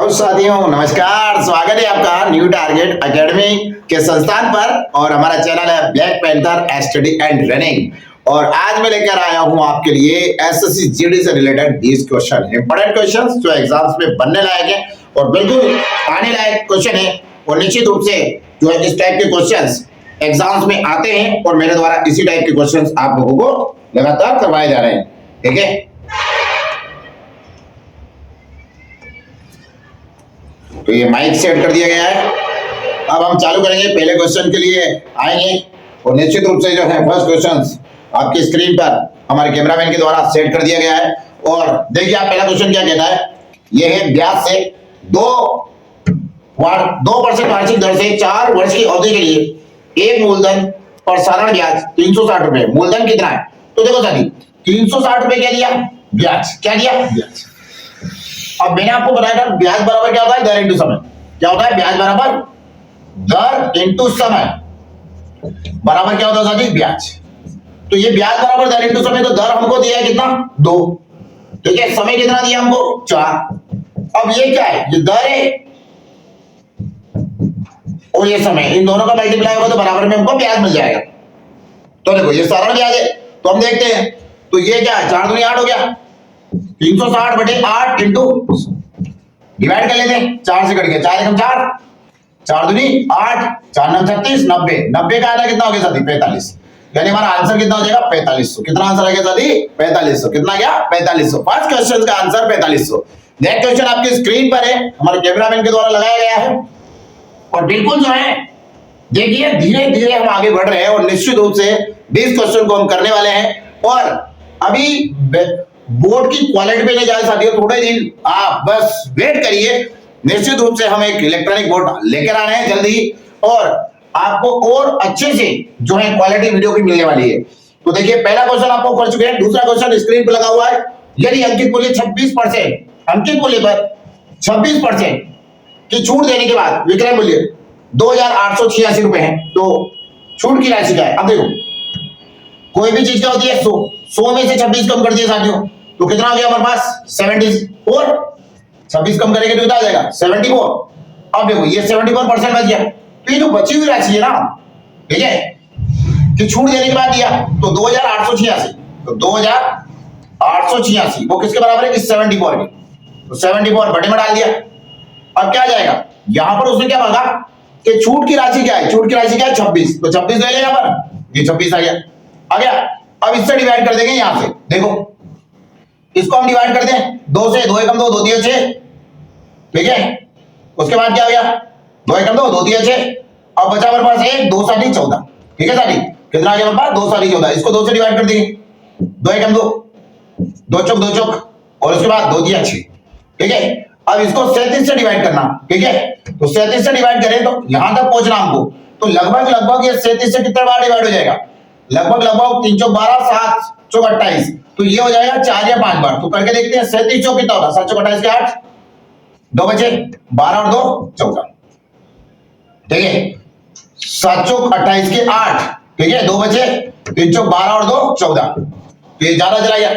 Hello साथियों, नमस्कार। स्वागत है आपका न्यू टारगेट एकेडमी के संस्थान पर और हमारा चैनल है black panther study and running. और आज मैं लेकर आया हूं आपके लिए एसएससी जीडी से रिलेटेड 20 क्वेश्चन, इंपॉर्टेंट क्वेश्चंस जो एग्जाम्स में बनने लायक है और बिल्कुल आने लायक क्वेश्चन है। और निश्चित रूप से जो है इस टाइप के क्वेश्चंस एग्जाम्स में आते हैं और मेरे द्वारा इसी टाइप के क्वेश्चंस आप लोगों को लगातार करवाए जा रहे हैं। ठीक है, तो ये माइक सेट कर दिया गया है। अब हम चालू करेंगे, पहले क्वेश्चन के लिए आएंगे और निश्चित रूप से जो है फर्स्ट क्वेश्चन आपकी स्क्रीन पर हमारे कैमरामैन के द्वारा सेट कर दिया गया है। और देखिए आप पहला क्वेश्चन क्या कहता है, ये है ब्याज से 2% वार्षिक दर से 4 वर्ष की अवधि के लिए एक मूलधन और साधारण ब्याज 360 रुपए। मूलधन कितना है? तो देखो साथी 360 रुपए क्या दिया? ब्याज। क्या दिया? ब्याज। अब मैंने आपको बताया था ब्याज बराबर क्या होता है? दर इंटू समय। क्या होता है? ब्याज बराबर दर इंटू समय बराबर क्या होता है साथी? ब्याज। तो ये ब्याज बराबर दर इंटू समय, तो दर हमको दिया है कितना? 2। ठीक है, समय कितना दिया हमको? 4। अब ये क्या है? ये दर है और ये समय, इन दोनों का मल्टीप्लाई होगा तो बराबर में हमको ब्याज मिल जाएगा। तो देखो ये साधारण ब्याज है, तो हम देखते हैं। तो ये क्या है? 4 दूनी 8 हो गया, 360 बटे 8 इंटू डिवाइड कर लेते हैं। 4 से कट गया, 4 एकम 4, 4 दूनी 8, 4 9 36, 90। 90 का आधा कितना हो गया साथी? 45। यानी हमारा आंसर कितना हो जाएगा? 4500। कितना आंसर आ गया साथी? 4500। कितना गया? 4500। फर्स्ट क्वेश्चन का आंसर 4500। नेक्स्ट क्वेश्चन आपकी स्क्रीन पर है, हमारे कैमरामैन के द्वारा लगाया गया है। और बिल्कुल जो है देखिए धीरे धीरे हम आगे बढ़ रहे हैं और निश्चित रूप से 20 क्वेश्चन को हम करने वाले हैं। और अभी बोर्ड की क्वालिटी पे नहीं जाए साथियों, थोड़े दिन आप बस वेट करिए। निश्चित रूप से हम एक इलेक्ट्रॉनिक बोर्ड लेकर आ रहे हैं जल्दी और आपको और अच्छे से जो है क्वालिटी वीडियो की मिलने वाली है। तो देखिए पहला क्वेश्चन आपको कर चुके हैं, दूसरा क्वेश्चन स्क्रीन पे लगा हुआ है। यदि अंकित मूल्य 26%, अंकित मूल्य पर 26% की छूट देने के बाद विक्रय मूल्य 2886 रुपए है, तो छूट की राशि क्या है? अब देखो कोई भी चीज क्या होती है 100 में से 26 कम कर दिए साथियों, तो कितना हो गया हमारे पास? 74। 26 कम करेंगे तो कितना आ जाएगा? 74। अब देखो ये 74% बच गया, तो ये जो बची हुई राशि है ना, ठीक है, कि छूट देने के बाद दिया तो 2886, तो 2886 वो किसके बराबर है? कि 74 के। तो 74 बटे में डाल दिया। अब क्या आ जाएगा? यहां पर उसने क्या मांगा कि छूट की राशि क्या है? छूट की राशि क्या है? 26, तो 26 ले लेगा पर ये 26 आ गया। अब इससे डिवाइड कर देंगे यहां से, देखो इसको हम डिवाइड कर दें 2 से, 2 एकम 2, 2 दिया 6। ठीक है, उसके बाद क्या हो गया? 2 एकम 2, 2 दिया 6। अब बचा हमारे पास 1, 2 7 14। ठीक है साथी, कितना आ गया हमारे पास? 2 7 14। इसको 2 से डिवाइड कर देंगे, 2 एकम 2, 2 चौक 2 चौक, और उसके बाद 2 दिया 6। ठीक है, अब इसको 37 से डिवाइड करना। ठीक है, तो 37 से डिवाइड करें तो यहां तक पहुंचना हमको, तो लगभग ये 37 से कितने बार डिवाइड हो जाएगा? लगभग 3 चौक 12, 7 चौक 28, तो ये हो जाएगा 4 या 5 बार। तो करके देखते हैं 37 चौक कितना होगा? 7 चौक 28 के 8, 2 बचे 12 और 2 14। ठीक है, 7 चौक 28 के 8, ठीक है, 2 बचे 3 चौक 12 और 2 14। तो ये ज्यादा चला गया,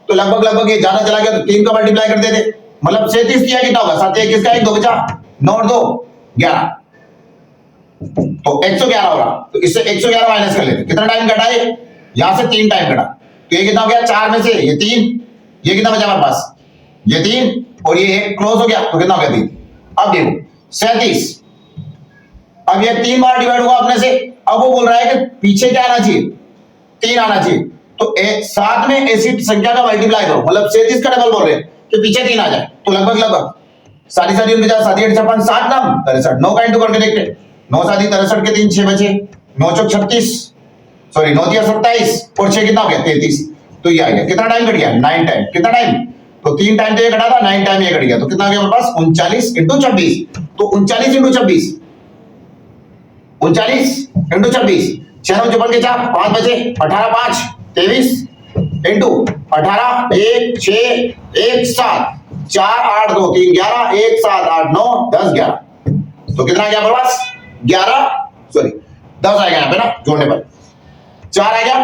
तो लगभग ये ज्यादा चला गया, तो 3 का मल्टीप्लाई कर देते, मतलब 37 किया कितना होगा? 7 1 का 1, 2 बचा, 9 और 2 11, तो 111 होगा। तो इससे 111 माइनस कर लेते, कितना टाइम कटा है? यहां से 3 टाइम कटा, तो ये कितना हो गया? 4 में से ये 3, ये कितना बचा हमारे पास? ये 3 और ये 1 क्लोज हो गया, तो कितना हो गया? 3। अब देखो 37, अब ये 3 बार डिवाइड हुआ अपने से। अब वो बोल रहा है कि पीछे क्या आना चाहिए? 3 आना चाहिए, तो साथ में ऐसी संख्या का मल्टीप्लाई करो, मतलब 37 का डबल बोल रहे हैं कि पीछे 3 आ जाए, तो लगभग सारी 7 7 नाम 63, 9 का इंटू करके देखते, 9 7 63 के 3 6 बचे, 9 चौक 36, सॉरी 9 दिया 27 और 6 कितना हो गया? 33। तो ये आ गया, कितना टाइम कट गया? 9 टाइम। कितना टाइम? तो 3 टाइम तो ये कटा था, 9 टाइम ये कट गया, तो कितना आ गया हमारे पास? 39 इंटू 26। तो 39 इंटू 26, 39 इंटू 26, 6 9 54 के 4, 5 बचे, 18 5 23 इंटू 18 1 6 1 7 4 8 2 3 11 1 7 8 9 10 11, तो कितना आ गया हमारे पास? 11, सॉरी 10 आएगा यहाँ पे ना जोड़ने पर, 4 आ गया,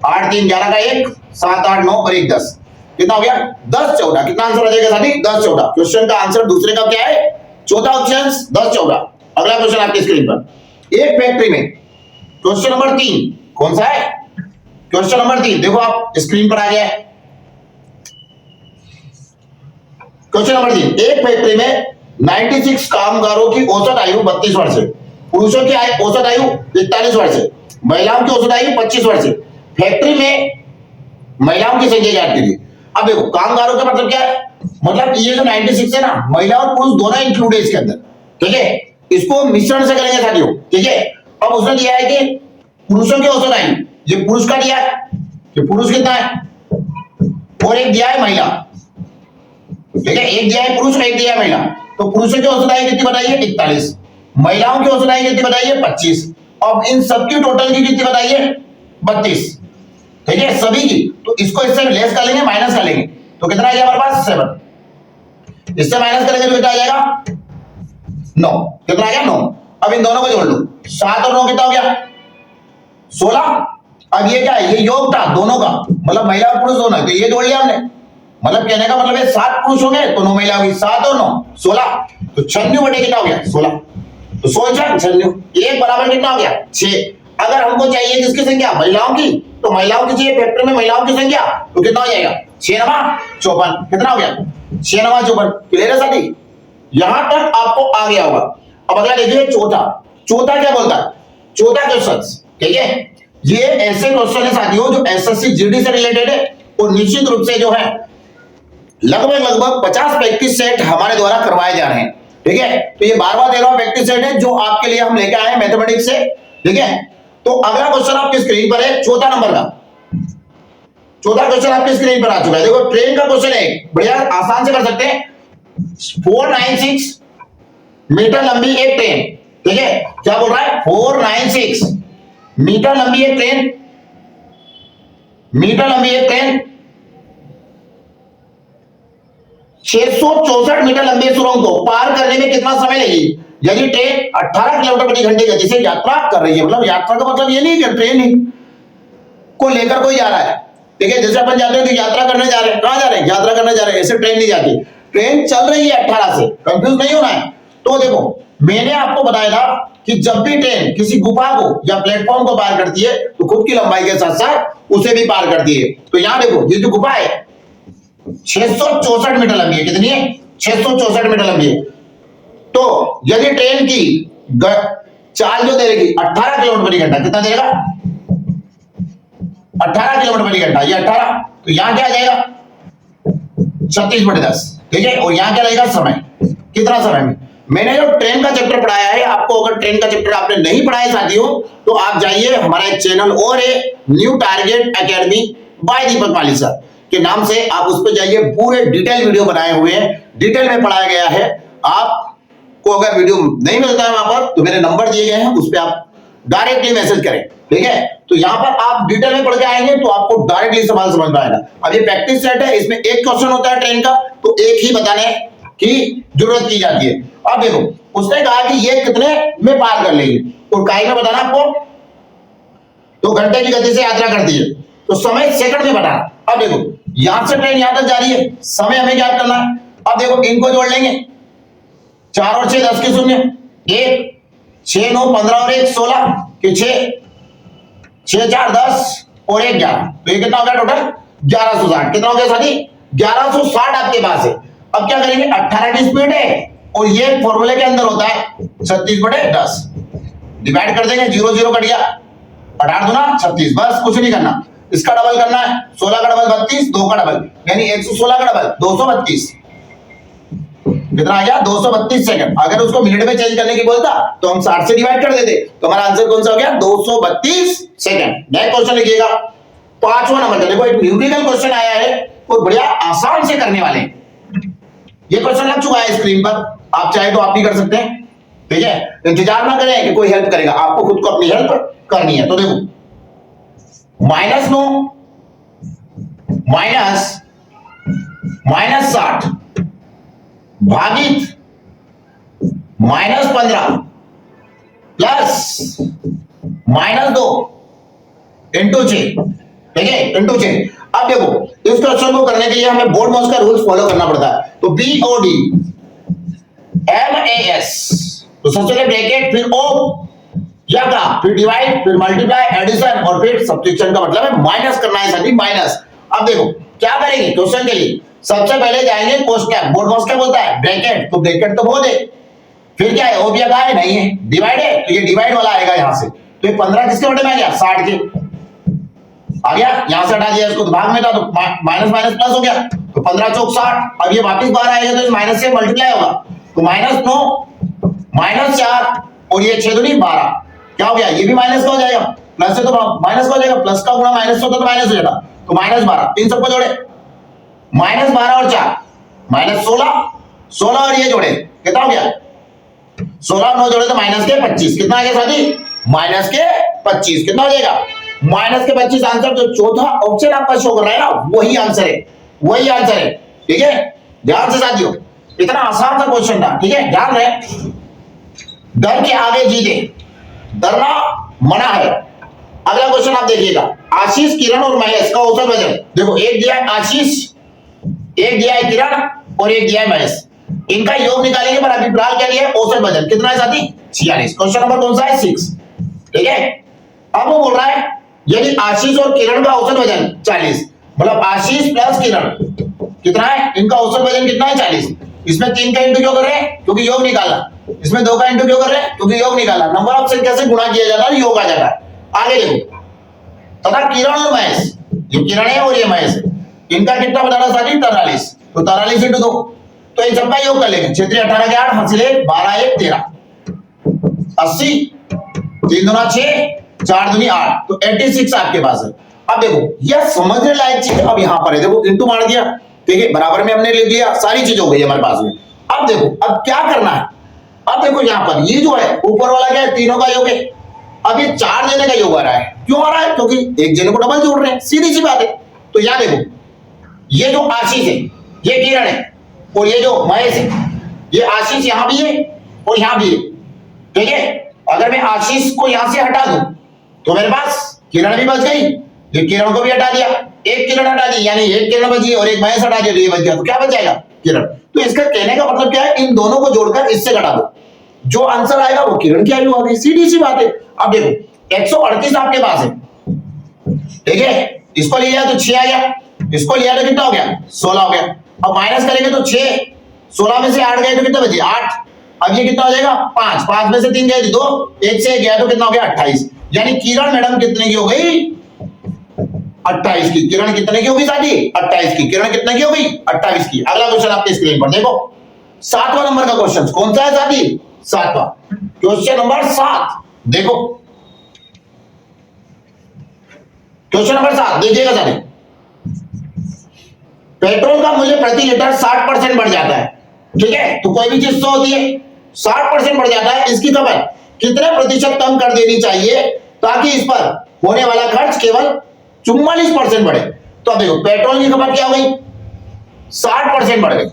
8 3 11 का 1, 7 8 9 और 1 10, कितना हो गया? 10 14। कितना आंसर आ जाएगा साथी? 10 14। क्वेश्चन का आंसर दूसरे का क्या है? चौथा ऑप्शन 10 14। अगला क्वेश्चन आपकी स्क्रीन पर, एक फैक्ट्री में, क्वेश्चन नंबर 3 कौन सा है? क्वेश्चन नंबर 3 देखो आप स्क्रीन पर आ गया है। क्वेश्चन नंबर 3, एक फैक्ट्री में 96 कामगारों की औसत आयु 32 वर्ष है, पुरुषों की औसत आयु 41 वर्ष है, महिलाओं की औसत आयु 25 वर्ष है। फैक्ट्री में महिलाओं की संख्या ज्ञात कीजिए। अब देखो कामगारों का मतलब क्या है, मतलब ये जो 96 है ना, महिला और पुरुष दोनों इंक्लूड है इसके अंदर, ठीक है। इसको मिश्रण से करेंगे साथियों, ठीक है। अब उसने दिया है कि पुरुषों की औसत आयु, ये पुरुष का दिया है कि पुरुष कितना है, और एक दिया है महिला, ठीक है। एक दिया है पुरुष और एक दिया है महिला। तो पुरुषों की औसत आयु कितनी बताइए? 41। महिलाओं की औसत आयु कितनी बताइए? 25। अब इन सबकी टोटल की कितनी बताइए? 32, ठीक है, सभी की। तो इसको इससे लेस कर लेंगे, माइनस कर लेंगे, तो कितना आ गया हमारे पास? 7। इससे माइनस करेंगे तो कितना आ जाएगा? 9। कितना आ गया? 9। अब इन दोनों को जोड़ लो, 7 और 9 कितना हो गया? 16। अब ये क्या है? ये योग था दोनों का, मतलब महिला और पुरुष दोनों, तो ये जोड़ लिया हमने। मतलब कहने का मतलब है 7 पुरुष होंगे तो 9 महिला होगी, 7 और 9 16। तो 96 बटे कितना हो गया? 16। तो 16 96, एक बराबर कितना हो गया? 6। अगर हमको चाहिए किसकी संख्या? महिलाओं की, तो महिलाओं की चाहिए फैक्ट्री में महिलाओं की संख्या, तो कितना हो जाएगा? 6 9 54। कितना हो गया? 6 9 54। क्लियर है साथी? यहां तक आपको आ गया होगा। अब अगला देखिए चौथा। चौथा क्या बोलता है? चौथा क्वेश्चन, ठीक है, ये ऐसे क्वेश्चन है साथियों जो एसएससी जीडी से रिलेटेड है, और निश्चित रूप से जो है लगभग 50 प्रैक्टिस सेट हमारे द्वारा करवाए जा रहे हैं, ठीक है। तो ये 12वां 13वां प्रैक्टिस सेट है जो आपके लिए हम लेके आए हैं मैथमेटिक्स से, ठीक है। तो अगला क्वेश्चन आपकी स्क्रीन पर है, चौथा नंबर का। चौथा क्वेश्चन आपकी स्क्रीन पर आ चुका है। देखो ट्रेन का क्वेश्चन है, बढ़िया आसान से कर सकते हैं। 496 मीटर लंबी एक ट्रेन, ठीक है, क्या बोल रहा है? 496 मीटर लंबी एक ट्रेन, मीटर लंबी एक ट्रेन 664 मीटर लंबे सुरंग को पार करने में कितना समय लगेगी यदि ट्रेन 18 किलोमीटर प्रति घंटे गति से यात्रा कर रही है? मतलब यात्रा का मतलब ये नहीं कि ट्रेन ही को लेकर कोई जा रहा है, ठीक है। जैसे अपन जाते हैं कि यात्रा करने जा रहे हैं, कहां जा रहे हैं? यात्रा करने जा रहे हैं, ऐसे ट्रेन नहीं जाती, ट्रेन चल रही है 18 से, कंफ्यूज नहीं होना है। तो देखो मैंने आपको बताया था कि जब भी ट्रेन किसी गुफा को या प्लेटफॉर्म को पार करती है तो खुद की लंबाई के साथ साथ उसे भी पार करती है। तो यहां देखो ये जो गुफा है 664 मीटर लंबी है, कितनी है? 664 मीटर लंबी है। तो यदि ट्रेन की चाल जो देगी 18 किलोमीटर प्रति घंटा, कितना देगा? 18 किलोमीटर प्रति घंटा, ये 18, तो यहां क्या आ जाएगा? 36/10, ठीक है। और यहां क्या रहेगा? समय, कितना समय में? मैंने जो ट्रेन का चैप्टर पढ़ाया है आपको, अगर ट्रेन का चैप्टर आपने नहीं पढ़ा है साथियों तो आप जाइए, हमारा एक चैनल और है new target academy by Deepak Mali sir के नाम से, आप उस पर जाइए, पूरे डिटेल वीडियो बनाए हुए हैं, डिटेल में पढ़ाया गया है। आपको अगर वीडियो नहीं मिलता है वहां पर तो मेरे नंबर दिए गए हैं, उस पर आप डायरेक्टली मैसेज करें, ठीक है। तो यहां पर आप डिटेल में पढ़ के आएंगे तो आपको डायरेक्टली सवाल समझ में आएगा। अब ये प्रैक्टिस सेट है, इसमें एक क्वेश्चन होता है ट्रेन का, तो एक ही बताने की जरूरत की जाती है। अब देखो उसने कहा कि ये कितने में पार कर लेगी, और काई में बताना आपको, तो घंटे की गति से यात्रा करती है, तो समय सेकंड में बताना। अब देखो यहां से ट्रेन यहां तक जा रही है, समय हमें ज्ञात करना है। अब देखो इनको जोड़ लेंगे, 4 और 6 10 के शून्य, 1 6 9 15 और 1 16 के 6 6 4 10 और 1 11, तो ये कितना हो गया टोटल? 1160। कितना हो गया साथी? 1160 आपके पास है। अब क्या करेंगे? 18 की स्पीड है और ये फॉर्मूले के अंदर होता है 36/10, डिवाइड कर देंगे, 0 0 कट गया, 18 दूना 36, बस कुछ नहीं करना। इसका डबल करना है, 16 का डबल 32, 2 का डबल यानी 116 का डबल 232, कितना आ गया? 232 सेकंड। अगर उसको मिनट में चेंज करने की बोलता तो हम 60 से डिवाइड कर देते, तो हमारा आंसर कौन सा हो गया? 232 सेकंड। नेक्स्ट क्वेश्चन लिखिएगा, 5वां नंबर का। देखो एक न्यूमेरिकल क्वेश्चन आया है और बढ़िया आसान से करने वाले, ये क्वेश्चन लग चुका है स्क्रीन पर, आप चाहे तो आप भी कर सकते हैं, ठीक है। इंतजार ना करें कि कोई हेल्प करेगा, आपको खुद को अपनी हेल्प करनी है। तो देखो -9 -60 भागित -15 प्लस -2 इंटू 6, ठीक है, इंटू 6। अब देखो इस क्वेश्चन को करने के लिए हमें बोर्ड मॉस का रूल्स फॉलो करना पड़ता है। तो BOD M AS, तो सबसे पहले ब्रैकेट फिर O या का फिर डिवाइड फिर मल्टीप्लाई एडिशन और फिर सब्ट्रैक्शन का मतलब है माइनस करना है साथी, माइनस। अब देखो क्या करेंगे क्वेश्चन के लिए, सबसे पहले जाएंगे कोष्टक, बोर्ड क्या बोलता है ब्रैकेट, तो ब्रैकेट तो बहुत है, फिर क्या है ओ भी है नहीं है, डिवाइड है तो ये डिवाइड वाला आएगा यहां से, तो ये 15 किसके बटे में आ गया 60 के आ गया, यहां से हटा दिया इसको तो भाग में था तो माइनस माइनस प्लस हो गया, तो 15 चौक 60, अब ये वापस बाहर आएगा तो माइनस से मल्टीप्लाई होगा, तो -9 -4 और ये 6 दूनी 12, क्या हो गया ये भी माइनस का हो जाएगा, प्लस से तो माइनस का हो जाएगा, प्लस का गुणा माइनस होता तो माइनस हो जाता, तो -12 इन सबको जोड़े, -12 और 4 -16, 16 और ये जोड़े कितना हो गया 16 9 जोड़े तो माइनस के 25, कितना आ गया साथी माइनस के 25, कितना हो जाएगा माइनस के 25 आंसर, जो चौथा ऑप्शन आपका शो कर रहा है ना वही आंसर है, वही आंसर है, ठीक है ध्यान से साथियों, इतना आसान सा क्वेश्चन था, ठीक है ध्यान रहे, डर के आगे जीते, डरना मना है। अगला क्वेश्चन आप देखिएगा, आशीष किरण और महेश का औसत वजन, देखो एक दिया है आशीष, एक दिया है किरण और एक दिया है महेश, इनका योग निकालेंगे पर अभी फिलहाल क्या लिया है औसत वजन, कितना है साथी 46, क्वेश्चन नंबर कौन सा है 6, ठीक है। अब वो बोल रहा है यदि आशीष और किरण का औसत वजन 40, मतलब आशीष प्लस किरण कितना है, इनका औसत वजन कितना है 40, इसमें 3 का इंटू क्यों कर रहे हैं क्योंकि योग निकालना, इसमें 2 का इंटू क्यों कर रहे हैं क्योंकि योग निकालना, नंबर ऑफ से कैसे गुणा किया जाता है योग आ जाता है। आगे देखो तथा किरण और महेश, ये किरण है और ये महेश है, इनका कितना बताना साथी 43, तो 43 इंटू 2, तो इन सबका योग कर लेंगे, 6 18 के 8 हासिल 12 1 13 80, 3 दूना 6 4 दूनी 8, तो 86 आपके पास है। अब देखो यह समझने लायक चीज अब यहां पर है, देखो इंटू मार दिया, ठीक है बराबर में हमने लिख दिया, सारी चीज हो गई हमारे पास में। अब देखो अब क्या करना है, अब देखो यहां पर ये जो है ऊपर वाला क्या है तीनों का योग है, अब ये 4 जने का योग आ रहा है, क्यों आ रहा है क्योंकि एक जने को डबल जोड़ रहे हैं, सीधी सी बात है। तो यहां देखो ये जो आशीष है ये किरण है और ये जो महेश है, ये आशीष यहां भी है और यहां भी है, ठीक है। अगर मैं आशीष को यहां से हटा दूं तो मेरे पास किरण भी बच गई, ये किरण को भी हटा दिया, एक किरण हटा दी यानी एक किरण बची और एक महेश हटा दिया तो ये बच गया, तो क्या बच जाएगा किरण। तो इसका कहने का मतलब क्या है, इन दोनों को जोड़कर इससे घटा दो, जो आंसर आएगा वो किरण की आयु होगी, सीधी सी बात है। अब देखो 138 आपके पास है, ठीक है, इसको लिया तो 6 आ गया, इसको लिया तो कितना हो गया 16 हो गया, अब माइनस करेंगे तो 6, 16 में से 8 गए तो कितना बचे 8, अब ये कितना हो जाएगा 5, 5 में से 3 गए 2, 1 से 1 गया तो कितना हो गया 28, यानी किरण मैडम कितने की हो गई 28 की, किरण कितने की होगी साथी 28 की, किरण कितने की होगी 28 की। अगला क्वेश्चन आपके स्क्रीन पर देखो 7वां नंबर का क्वेश्चन कौन सा है साथी 7वां, क्वेश्चन नंबर 7 देखो, क्वेश्चन नंबर 7 देखिएगा साथी, पेट्रोल का मूल्य प्रति लीटर 60% बढ़ जाता है, ठीक है, तो कोई भी चीज 100 होती है 60% बढ़ जाता है, इसकी खपत कितने प्रतिशत कम कर देनी चाहिए ताकि इस पर होने वाला खर्च केवल 44% बढ़े। तो अब देखो पेट्रोल की खपत क्या हो गई 60% बढ़ गई,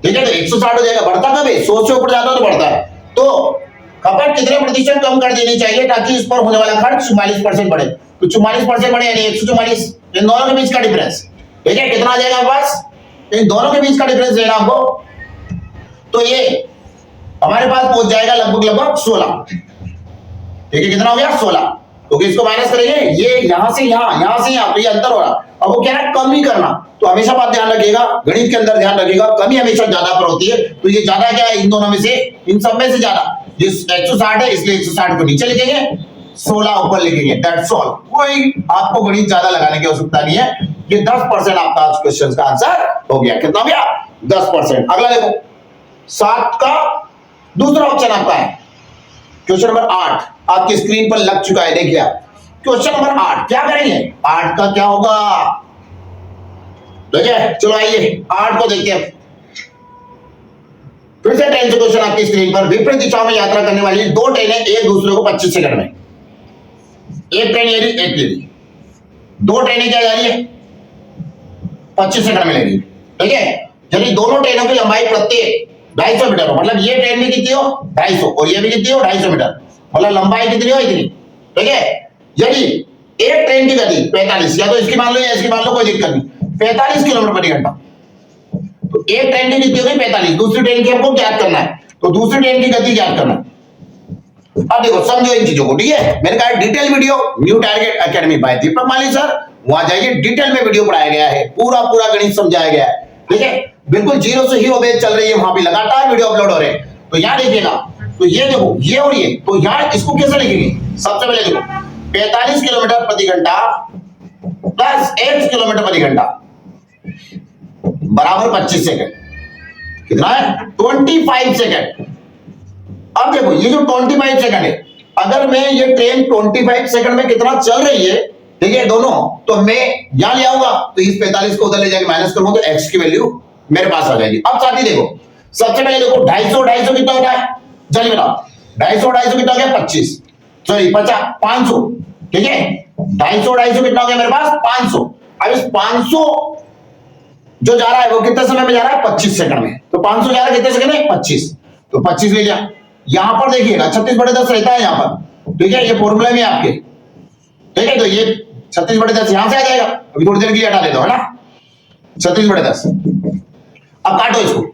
ठीक है, तो 160 हो जाएगा, बढ़ता कब है 100 से ऊपर जाता तो बढ़ता है, तो खपत कितने प्रतिशत कम कर देनी चाहिए ताकि इस पर होने वाला खर्च 44% बढ़े, तो 44% बढ़े यानी 144, इन दोनों के बीच का डिफरेंस, ठीक है, कितना आ जाएगा बस इन दोनों के बीच का डिफरेंस लेना हमको, तो ये हमारे पास पहुंच जाएगा लगभग 16, ठीक है, कितना हो गया 16, तो इसको माइनस करेंगे ये यहां से यहां से यहां, तो ये अंतर हो रहा, अब वो क्या है कम ही करना, तो हमेशा बात ध्यान रखिएगा गणित के अंदर ध्यान रखिएगा कमी हमेशा ज्यादा पर होती है, तो ये ज्यादा क्या है इन दोनों में से, इन सब में से ज्यादा, जिस 160 है इसलिए 160 को नीचे लिखेंगे 16 ऊपर लिखेंगे, दैट्स ऑल, कोई आपको गणित ज्यादा लगाने की आवश्यकता नहीं है, ये 10% आपका आज क्वेश्चन का आंसर हो गया, कितना हो गया 10%। अगला देखो 7 का दूसरा ऑप्शन आपका है क्वेश्चन नंबर 8 आपकी स्क्रीन पर लग चुका है, देखिए क्वेश्चन नंबर 8 क्या करेंगे, 8 का क्या होगा, ठीक है, चलो आइए 8 को देखते हैं, फिर से ट्रेन से क्वेश्चन आपकी स्क्रीन पर, विपरीत दिशाओं में यात्रा करने वाली 2 ट्रेनें एक दूसरे को 25 सेकंड में, एक ट्रेन ये रही एक ये रही, 2 ट्रेनें क्या जा रही है 25 सेकंड में लेगी, ठीक है, यानी दोनों ट्रेनों की लंबाई प्रत्येक 250 मीटर हो, मतलब ये ट्रेन भी कितनी हो 250 और ये भी कितनी हो 250 मीटर, मतलब लंबाई कितनी हो इतनी, ठीक है। यदि एक ट्रेन की गति 45, या तो इसकी मान लो या इसकी मान लो कोई दिक्कत नहीं, 45 किलोमीटर प्रति घंटा, तो एक ट्रेन की कितनी होगी 45, दूसरी ट्रेन की हमको ज्ञात करना है, तो दूसरी ट्रेन की गति ज्ञात करना। अब देखो समझो इन चीजों को, ठीक है। मैंने कहा detail video new target academy by Deepak Mali sir, वहां जाइए, डिटेल में वीडियो पढ़ाया गया है, पूरा पूरा गणित समझाया गया है, ठीक है। बिल्कुल जीरो से हीरो बैच चल रही है, वहां पे लगातार वीडियो अपलोड हो रहे हैं। तो यहां देखिएगा, तो ये देखो ये और ये, तो यहां इसको कैसे लिखेंगे? सबसे पहले देखो 45 किलोमीटर प्रति घंटा प्लस 1 किलोमीटर प्रति घंटा बराबर 25 सेकंड। कितना है? 25 सेकंड। अब देखो ये जो 25 सेकंड है, अगर मैं ये ट्रेन 25 सेकंड में कितना चल रही है, ठीक है, दोनों, तो मैं यहां ले आऊंगा, तो इस 45 को उधर ले जाके माइनस करूंगा, तो x की वैल्यू मेरे पास आ जाएगी। अब साथी देखो, सबसे पहले देखो 250 कितना होता है, चलिए बताओ, 250 कितना हो गया? 25, सॉरी 50, 500, ठीक है। 250 कितना हो गया मेरे पास? 500। अब इस 500 जो जा रहा है वो कितने समय में जा रहा है? 25 सेकंड में। तो 500 जा रहा है कितने सेकंड में? 25। तो 25 ले लिया। यहां पर देखिएगा 36/10 रहता है यहां पर, ठीक है, ये फॉर्मूला में आपके, ठीक है। तो ये 36/10 यहां से आ जाएगा, अभी थोड़ी देर के लिए हटा देता हूं, है ना। 36/10। अब काटो इसको,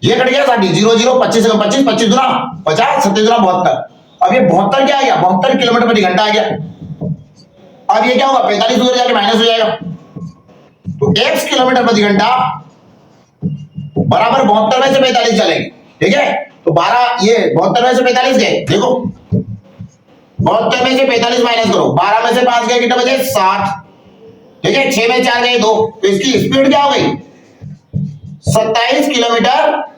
ये कट गया साथी 0 0 25 से 25 25 गुना 50 27 गुना 72। अब ये 72 क्या आ गया? 72 किलोमीटर प्रति घंटा आ गया। अब ये क्या होगा? 45 उधर जाके माइनस हो जाएगा, तो 1 किलोमीटर प्रति घंटा बराबर 72 में से 45 चलेंगे, ठीक है। तो 12 ये 72 में से 45 गए, देखो 72 में से 45 माइनस करो, 12 में से 5 गए कितना बचे? 60, ठीक है। 6 में 4 गए 2, तो इसकी स्पीड क्या हो गई? 27 किलोमीटर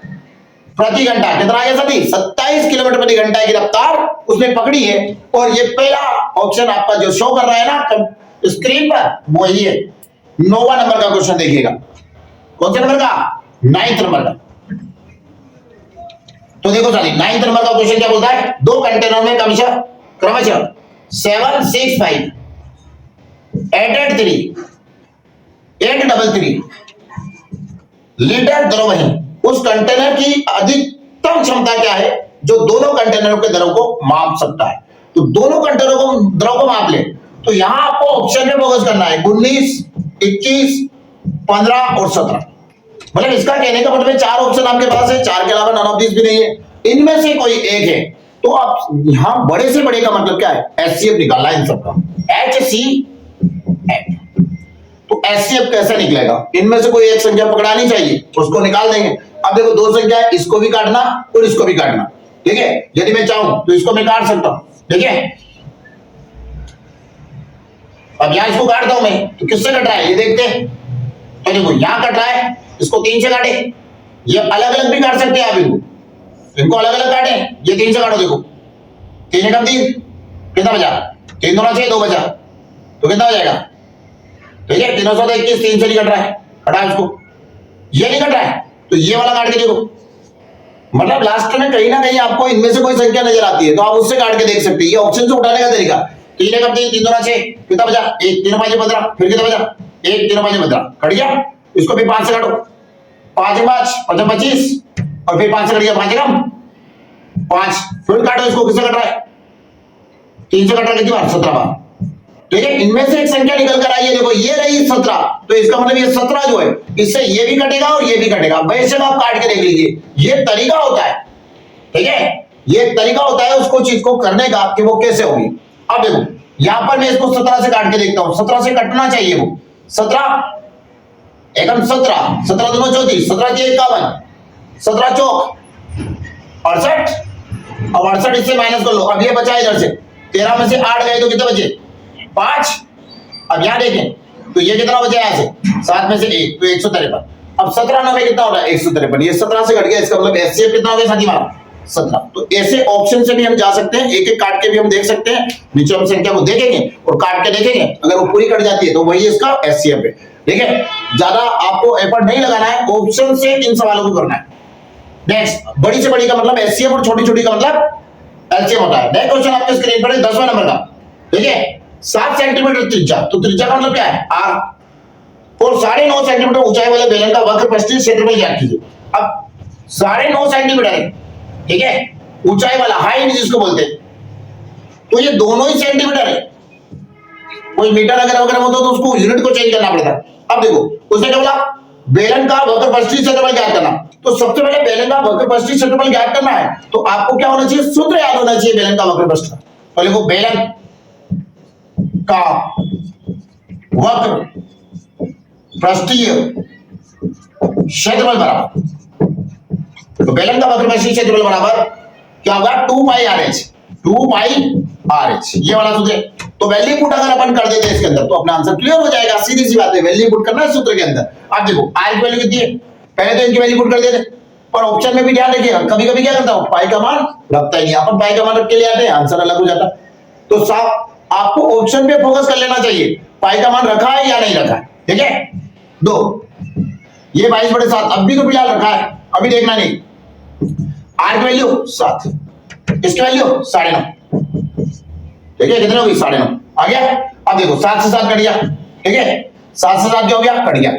प्रति घंटा। कितना आ गया साथी? 27 किलोमीटर प्रति घंटा की रफ्तार उसने पकड़ी है। और ये पहला ऑप्शन आपका जो शो कर रहा है ना स्क्रीन पर, वो ही है। 9वां नंबर का क्वेश्चन देखिएगा। कौन से नंबर का? 9th नंबर का। तो देखो साथी 9th नंबर का क्वेश्चन क्या बोलता है? दो कंटेनर में क्रमशः 765 883 833 लीटर द्रव है, उस कंटेनर की अधिकतम क्षमता क्या है जो दोनों कंटेनरों के द्रव को माप सकता है। तो दोनों कंटेनरों को द्रव को माप ले, तो यहां आपको ऑप्शन में फोकस करना है 19 21 15 और 17। मतलब इसका कहने का मतलब 4 ऑप्शन आपके पास है, 4 के अलावा नन ऑफ दिस भी नहीं है, इनमें से कोई एक है। तो आप यहां बड़े से बड़े का मतलब क्या है? एचसीएफ निकालना है इन सबका, HCF। तो एचसीएफ कैसे निकलेगा? इनमें से कोई एक संख्या पकड़ानी चाहिए, उसको निकाल देंगे। अब देखो दो संख्या है, इसको भी काटना और इसको भी काटना, ठीक है। यदि मैं चाहूं तो इसको मैं काट सकता हूं, ठीक है। अब यहां इसको काटता हूं मैं, तो किससे कट रहा है ये देखते हैं। तो देखो यहां कट रहा है, इसको 3 से काटे, ये अलग अलग भी काट सकते हैं आप, इनको अलग अलग काटे, ये 3 से काटो, देखो 3 एकम 3 कितना बचा? 3 दूना 6 2 बचा, तो कितना हो जाएगा? ठीक है 321 3 से नहीं कट रहा है, हटा इसको, ये नहीं कट रहा है, तो ये वाला काट के देखो। मतलब लास्ट में कहीं ना कहीं आपको इनमें से कोई संख्या नजर आती है, तो आप उससे काट के देख सकते हैं। ये ऑप्शन से उठाने का तरीका 3 एकम 3 3 दूना 6 कितना बचा? 1 3 5 15, फिर कितना बचा? 1 3 5 15 कट गया। इसको भी 5 से काटो, 5 5 25 और फिर 5 से कट गया, 5 एकम 5, फिर काटो इसको, किससे कट रहा है? 3 से कट रहा है, कितनी बार? 17 बार, ठीक है। इनमें से एक संख्या निकल कर आई है, देखो ये रही 17, तो इसका मतलब ये 17 जो है, इससे ये भी कटेगा और ये भी कटेगा। वैसे आप काट के देख लीजिए, ये तरीका होता है, ठीक है। ये तरीका होता है उसको चीज को करने का कि वो कैसे होगी। अब देखो यहां पर मैं इसको 17 से काट के देखता हूं, 17 से कटना चाहिए वो 17 एकम 17 17 दूना 34 17 के 51 17 चौक 68, अब 68 इससे माइनस कर लो। अब ये बचा इधर से 13 में से 8 गए तो कितने बचे? 5। अब यहां देखें तो ये कितना बचा यहां से? 7 में से 1 तो 153। अब 17 9 में कितना हो रहा है? 153। ये 17 से कट गया, इसका मतलब एचसीएफ कितना हो गया साथी हमारा? 17। तो ऐसे ऑप्शन से भी हम जा सकते हैं, एक एक काट के भी हम देख सकते हैं। नीचे हम संख्या को देखेंगे और काट के देखेंगे, अगर वो पूरी कट जाती है तो वही इसका एचसीएफ है, ठीक है। ज्यादा आपको एफर्ट नहीं लगाना है, ऑप्शन से इन सवालों को करना है। नेक्स्ट, बड़ी से बड़ी का मतलब एचसीएफ और छोटी छोटी का मतलब एलसीएम होता है। नेक्स्ट क्वेश्चन आपके स्क्रीन पर है 10वां नंबर का, ठीक है। 7 सेंटीमीटर त्रिज्या, तो त्रिज्या का मतलब क्या है? आर, और 9.5 सेंटीमीटर ऊंचाई वाले बेलन का वक्र पृष्ठीय क्षेत्रफल ज्ञात कीजिए। अब 9.5 सेंटीमीटर है, ठीक है, ऊंचाई वाला, हाइट जिसको बोलते हैं, तो ये दोनों ही सेंटीमीटर है। कोई मीटर अगर होता तो उसको यूनिट को चेंज करना पड़ता। अब देखो उसने क्या बोला? बेलन का वक्र पृष्ठीय क्षेत्रफल ज्ञात करना, तो सबसे पहले बेलन का वक्रपृष्ठीय क्षेत्रफल ज्ञात करना है, तो आपको क्या होना चाहिए, सूत्र याद होना चाहिए बेलन का वक्रपृष्ठ का। तो लिखो बेलन का वक्रपृष्ठीय क्षेत्रफल बराबर, तो बेलन का वक्रपृष्ठीय क्षेत्रफल बराबर क्या होगा, 2 पाई आर एच, 2 पाई आर एच, ये वाला सूत्र है। तो वैल्यू पुट अगर अपन कर देते हैं इसके अंदर तो अपना आंसर क्लियर हो जाएगा, सीधी सी बात है, वैल्यू पुट करना है सूत्र के अंदर। आप देखो आर की वैल्यू कितनी है, पहले तो इनकी वैल्यू पुट कर देते, और ऑप्शन में भी ध्यान रखिएगा, कभी कभी क्या करता हूं, पाई का मान रखता ही नहीं, अपन पाई का मान रख के ले आते हैं, आंसर अलग हो जाता। तो साफ आपको ऑप्शन पे फोकस कर लेना चाहिए, पाई का मान रखा है या नहीं रखा है, ठीक है। दो, ये 22/7 अब भी तो फिलहाल रखा है, अभी देखना नहीं। आर की वैल्यू 7, इसकी वैल्यू 9.5, ठीक है, कितने हो गई, 9.5 आ गया। अब देखो 7 से 7 कट गया, ठीक है, 7 से 7 क्या हो गया, कट गया।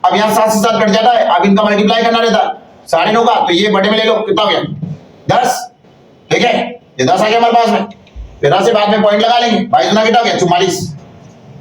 अब यहाँ 7 से 7 कट जाता है, अब इनका मल्टीप्लाई करना रहता है, 9.5 का, तो ये बटे में ले लो, कितना हो गया 10, ठीक है, ये 10 आ गया हमारे पास में। फिर से बाद में पॉइंट लगा लेंगे, 22 कितना हो गया 44,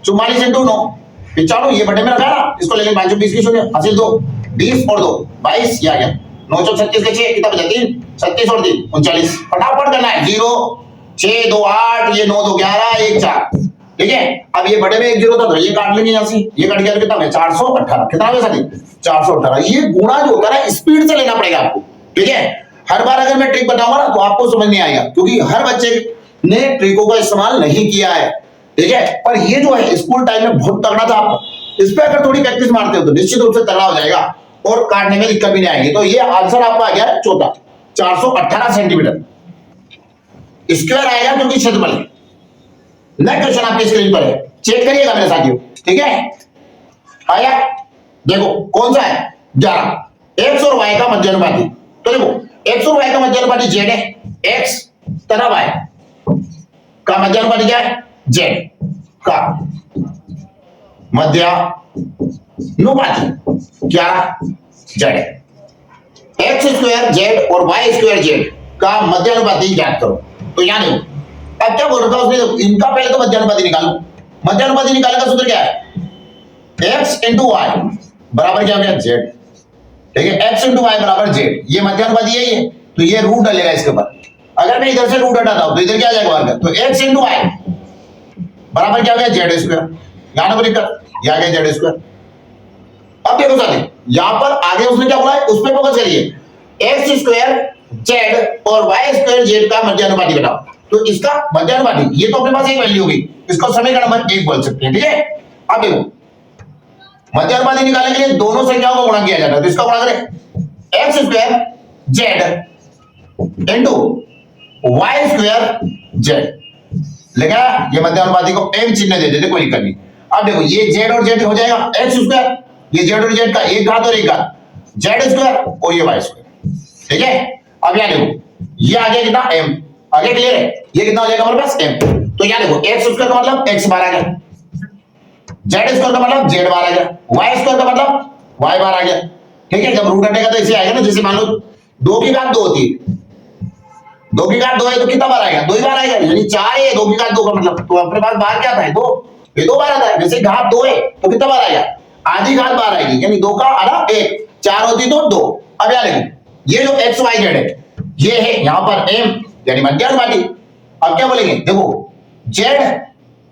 44 इंटू 9 95, ये बटे में रखा ना, इसको ले लेंगे 5 20 की 0 हासिल 2 20 और 2 22, ये आ गया 9 4 36 के 6 कितना बचा 3 36 और 3 39, फटाफट करना है, 0 6 2 8, ये 9 2 11 1 4, ठीक है। अब ये बड़े में एक 0 था तो ये काट लेंगे यहां से, ये कट गया तो कितना है 418, कितना है साथी 418। ये गुणा जो होता है ना स्पीड से लेना पड़ेगा आपको, ठीक है। हर बार अगर मैं ट्रिक बताऊंगा ना तो आपको समझ नहीं आएगा, क्योंकि हर बच्चे ने ट्रिकों का इस्तेमाल नहीं किया है, ठीक है। पर ये जो है स्कूल टाइम में बहुत तगड़ा था, आपको इस पे अगर थोड़ी प्रैक्टिस मारते हो तो निश्चित रूप से तगड़ा हो जाएगा और काटने में दिक्कत भी नहीं आएगी। तो ये आंसर आपका आ गया है चौथा, 418 सेंटीमीटर स्क्वायर आएगा, क्योंकि क्षेत्रफल है। नेक्स्ट क्वेश्चन आपकी स्क्रीन पर है, चेक करिएगा मेरे साथियों, ठीक है। आया, देखो कौन सा है 11, एक्स और वाई का मध्यानुपाती। तो देखो एक्स और वाई का मध्यानुपाती जेड है, एक्स तथा वाई का मध्यानुपाती क्या है, जेड का मध्यानुपाती 11 जेड है। एक्स स्क्वायर जेड और वाई स्क्वायर जेड का मध्यानुपाती ज्ञात करो। तो यहां देखो अब क्या बोल रहा था उसने, इनका पहले तो मध्यानुपाती निकालो। मध्यानुपाती निकालने का सूत्र क्या है, x इंटू वाई बराबर क्या हो गया जेड, ठीक है, x इंटू वाई बराबर जेड, ये मध्यानुपाती यही है, तो ये रूट डलेगा इसके ऊपर। अगर मैं इधर से रूट हटाता हूं तो इधर क्या आ जाएगा वर्ग, तो x इंटू वाई बराबर क्या हो गया जेड स्क्वायर, यहां पर दिक्कत, यहां गया जेड स्क्वायर। अब देखो साथी यहां पर आगे उसने क्या बोला है उस पर फोकस करिए, एक्स स्क्वायर जेड और वाई स्क्वायर जेड का मध्यानुपाती बताओ। तो इसका मध्यानुपाती ये तो अपने पास एक वैल्यू होगी, इसको समीकरण नंबर 1 बोल सकते हैं, ठीक है। अब देखो मध्यानुपाती निकालने के लिए दोनों संख्याओं को गुणा किया जाता है, तो इसका गुणा करें x square z into y square z, लिखा ये मध्यानुपाती को एक चिन्ह दे देते, कोई दिक्कत नहीं। अब देखो ये जेड और जेड हो जाएगा एक्स स्क्वायर, ये जेड और जेड का एक घात और एक घात जेड स्क्वायर और ये वाई स्क्वायर, ठीक है। अब यहां देखो ये आ गया कितना m, आगे क्लियर है, ये कितना हो जाएगा हमारे पास m। तो यहां देखो x स्क्वायर का मतलब x बार आ गया, z स्क्वायर का मतलब z बार आ गया, y स्क्वायर का मतलब y बार आ गया, ठीक है। जब रूट हटेगा तो ऐसे आएगा ना, जैसे मान लो 2 की घात 2 होती है, 2 की घात 2 है तो कितना बार आएगा 2 ही बार आएगा, यानी 4 है 2 की घात 2 का मतलब, तो अपने पास बार क्या था 2, ये 2 बार आता है। जैसे घात 2 है तो कितना बार आएगा, आधी घात बार आएगी, यानी 2 का आधा 1, 4 होती तो 2। अब यहां देखो ये जो एक्स वाई जेड है ये है यहां पर m यानी मध्यानुपाती। अब क्या बोलेंगे, देखो जेड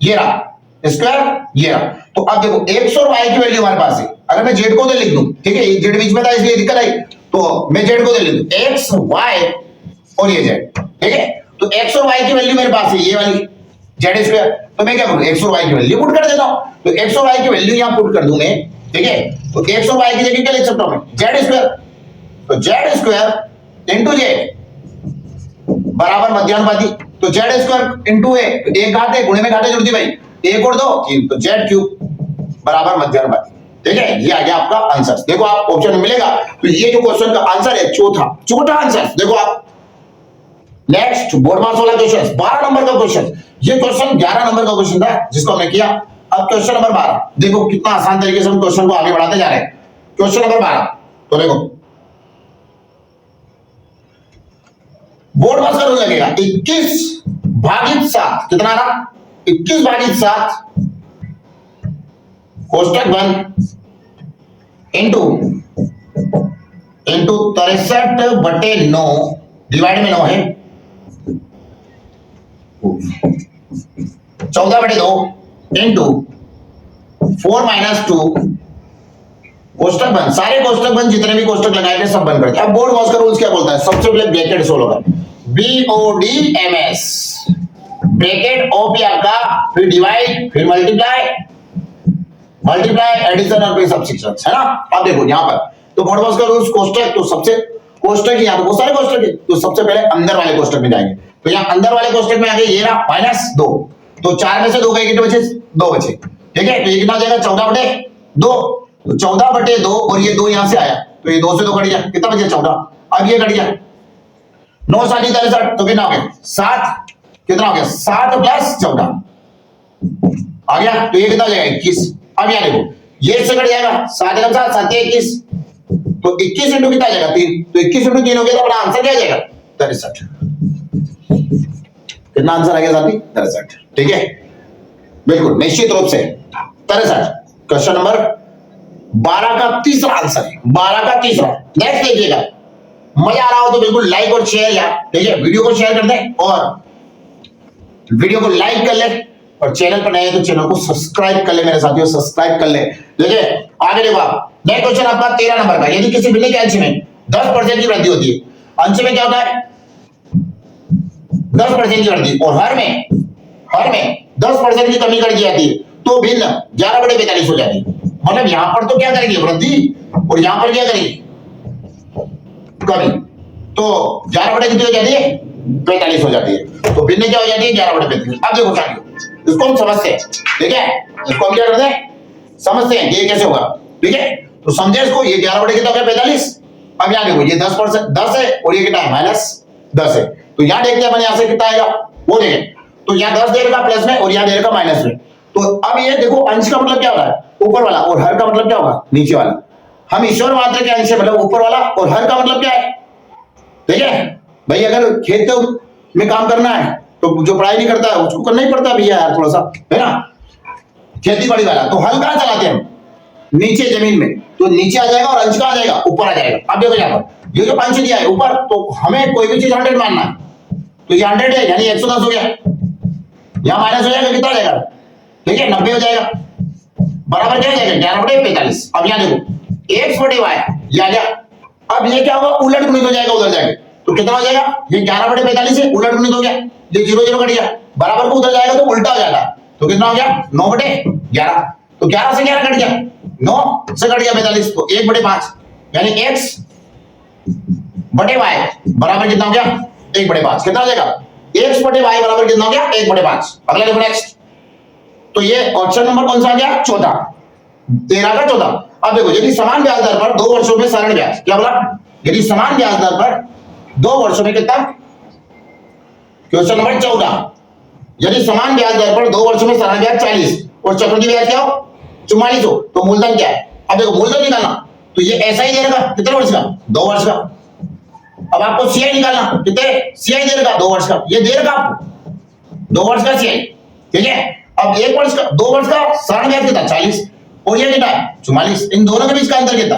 ये रहा स्क्वायर ये रहा, तो अब देखो एक्स और वाई की वैल्यू हमारे पास है, अगर मैं जेड को दे लिख दूं, ठीक है, ये जेड बीच में था इसलिए दिक्कत आई, तो मैं जेड को दे लिख दूं एक्स वाई और ये जेड, ठीक है। तो एक्स और वाई की वैल्यू मेरे पास है ये वाली जेड स्क्वायर, तो मैं क्या करूं एक्स और वाई की वैल्यू पुट कर देता हूं, तो एक्स और वाई की वैल्यू यहां पुट कर दूं मैं, ठीक है। तो एक्स और वाई की जगह क्या लिख सकता हूं मैं जेड स्क्वायर, तो जेड स्क्वायर इंटू जेड बराबर मध्यानुपाती, तो जेड स्क्वायर इंटू ए, एक घात है गुणे में घाटे जुड़ती भाई, 1 और 2 3, तो जेड क्यूब बराबर मध्यानुपाती, ठीक है। ये आ गया आपका आंसर, देखो आप ऑप्शन में मिलेगा। तो ये जो क्वेश्चन का आंसर है चौथा आंसर, देखो आप नेक्स्ट बोर्ड मार्क्स वाला क्वेश्चन 12 नंबर का क्वेश्चन, ये क्वेश्चन 11 नंबर का क्वेश्चन था जिसको हमने किया। अब क्वेश्चन नंबर 12, देखो कितना आसान तरीके से हम क्वेश्चन को आगे बढ़ाते जा रहे हैं। क्वेश्चन नंबर 12, तो देखो बोर्ड मार्क्स का रूल लगेगा 21 भागित 7, कितना रहा 21 भागित 7 कोष्टक 1 इंटू इंटू 63/9 डिवाइड में 9 है 14/2 इंटू 4 - 2 कोष्टक बंद, सारे कोष्टक बंद, जितने भी कोष्टक लगाए थे सब बंद कर दिया। अब बोर्ड मॉस का रूल्स क्या बोलता है? सबसे पहले ब्रैकेट सोल्व होगा, BODMS ब्रैकेट ओपी आपका, फिर डिवाइड, फिर मल्टीप्लाई एडिशन और फिर सब्ट्रैक्शन, है ना। अब देखो यहां पर तो बोर्ड मॉस का रूल्स कोष्टक, तो सबसे कोष्टक ही, यहां तो बहुत सारे कोष्टक है, तो सबसे पहले अंदर वाले कोष्टक में जाएंगे। तो यहां अंदर वाले कोष्टक में आगे ये रहा -2, तो 4 में से 2 गए, कितने बचे? 2 बचे, ठीक है। तो ये कितना हो जाएगा? 14/2, तो 14/2 और ये 2 यहां से आया, तो ये 2 से 2 कट गया, कितना बचा? 14। अब ये कट गया 9 7 63, तो कितना हो गया? 7, कितना हो गया? 7 + 14 आ गया, तो ये कितना हो जाएगा? 21। अब यहां देखो ये इससे कट जाएगा, 7 × 7 7 × 21, तो 21 इंटू कितना आ जाएगा? 3, तो 21 इंटू 3 हो गया, तो अपना आंसर क्या आ जाएगा? 63। कितना आंसर आ गया साथी? 63, ठीक है, बिल्कुल निश्चित रूप से 63। क्वेश्चन नंबर 12 का तीसरा आंसर है, 12 का तीसरा। नेक्स्ट देखिएगा, मजा आ रहा हो तो बिल्कुल लाइक और शेयर यार, ठीक है, वीडियो को शेयर कर दें और वीडियो को लाइक कर ले, और चैनल पर नए हैं तो चैनल को सब्सक्राइब कर ले मेरे साथियों, सब्सक्राइब कर ले। देखिए आगे देखो आप, नेक्स्ट क्वेश्चन आपका 13 नंबर का। यदि किसी भिन्न के अंश में 10% की वृद्धि होती है, अंश में क्या होता है? 10% की वृद्धि, और हर में 10% की कमी कर दी जाती है, तो भिन्न 11/45 हो जाती है। मतलब यहां पर तो क्या करेंगे? वृद्धि, और यहां पर क्या करेंगे? कमी। तो 11 कितनी हो जाती है? 45 हो जाती है, तो भिन्न क्या हो जाती है? 11/45। अब देखो साथियों, इसको हम समझते हैं, ठीक है, इसको हम क्या करते हैं? समझते हैं ये कैसे होगा, ठीक है। तो समझे इसको, ये 11 कितना हो गया? 45। अब यहां देखो ये 10% 10 है, और ये कितना है? -10 है, तो यहां देखते हैं यहां से कितना आएगा, वो देखें। तो यहां 10 दे रखा प्लस में, और यहां दे रखा माइनस में। तो अब ये देखो अंश का मतलब क्या हो रहा है? ऊपर वाला, और हर का मतलब क्या होगा? नीचे वाला। हम ईश्वर मात्र के अंश मतलब ऊपर वाला, और हर का मतलब क्या है? ठीक है भाई, अगर खेत में काम करना है तो जो पढ़ाई नहीं करता है उसको करना ही पड़ता भैया यार, थोड़ा सा, है ना, खेती बाड़ी वाला। तो हल कहां चलाते हैं हम? नीचे जमीन में, तो नीचे आ जाएगा, और अंश कहां आ जाएगा? ऊपर आ जाएगा। अब देखो यहां पर ये जो अंश दिया है ऊपर, तो हमें कोई भी चीज 100 मानना है, तो ये 100 है, यानी 110 हो गया, यहां माइनस हो जाएगा, कितना हो जाएगा? ठीक है, 90 हो जाएगा, बराबर क्या हो जाएगा? 11/45। अब यहां देखो x/y ये आ गया। अब ये क्या होगा? उलट गुणित हो जाएगा उधर जाके, तो कितना हो जाएगा? ये 11/45 है, उलट गुणित हो गया, ये 0 0 कट गया, बराबर को उधर जाएगा तो उल्टा हो जाएगा, तो कितना हो गया? 9/11। तो 11 से 11 कट गया, 9 से कट गया 45, तो 1/5, यानी x/y बराबर कितना हो गया? 1/5। कितना हो जाएगा? x/y बराबर कितना हो गया? 1/5। अगला देखो नेक्स्ट, तो ये ऑप्शन नंबर कौन सा आ गया? 14, 13 का 14। अब देखो यदि समान ब्याज दर पर 2 वर्षों में सारण ब्याज, क्या बोला? यदि समान ब्याज दर पर 2 वर्षों में कितना? क्वेश्चन नंबर 14, यदि समान ब्याज दर पर 2 वर्षों में सारण ब्याज 40 और चक्रवृद्धि ब्याज क्या हो? 44 हो, तो मूलधन क्या है? अब देखो मूलधन निकालना, तो ये ऐसा ही दे रखा, कितने वर्ष का? 2 वर्ष का। अब आपको सीआई निकालना, कितने? सीआई दे रखा 2 वर्ष का, ये दे रखा आपको 2 वर्ष का सीआई, ठीक है। अब 1 वर्ष का, 2 वर्ष का सारण ब्याज कितना? 40, और ये कितना है? 44। इन दोनों के बीच का अंतर कितना?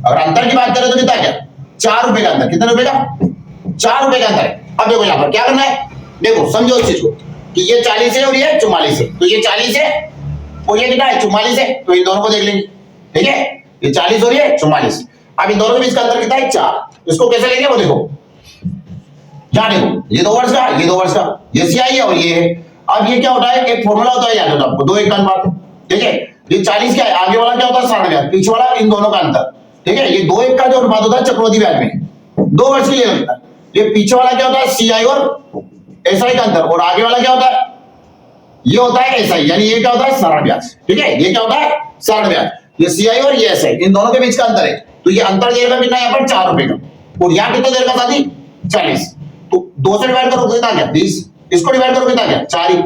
अगर अंतर की बात करें तो कितना क्या? 4 रुपए का अंतर। कितने रुपए का? 4 रुपए का अंतर है। अब देखो यहां पर क्या करना है, देखो समझो इस चीज को कि ये 40 है और ये 44 है, तो ये 40 है और ये कितना है? 44 है, तो इन दोनों को देख लेंगे, ठीक है, ये 40 और ये 44। अब इन दोनों के बीच का अंतर कितना है? 4। इसको कैसे लेंगे वो देखो, यहां देखो ये 2 वर्ष का, ये 2 वर्ष का, ये सीआई है और ये है। अब ये क्या होता है? एक फॉर्मूला होता है याद होता है आपको, 2 1 का अनुपात, ठीक है। ये 40 क्या है? आगे वाला क्या होता है? सारण ब्याज, पीछे वाला इन दोनों का अंतर, ठीक है। ये 2 1 का जो अनुपात होता है चक्रवृद्धि ब्याज में 2 वर्ष के लिए लगता है। ये पीछे वाला क्या होता है? सीआई और एसआई का अंतर, और आगे वाला क्या होता है? ये होता है एसआई, यानी ये क्या होता है? सारण ब्याज, ठीक है। ये क्या होता है? सारण ब्याज। ये सीआई और ये एसआई, इन दोनों के बीच का अंतर है, तो ये अंतर देगा कितना? यहाँ पर 4 रुपए का, और यहाँ कितना देगा साथी? 40। तो 2 से डिवाइड करो कितना गया? 20। इसको डिवाइड करो कितना गया? 4 ही,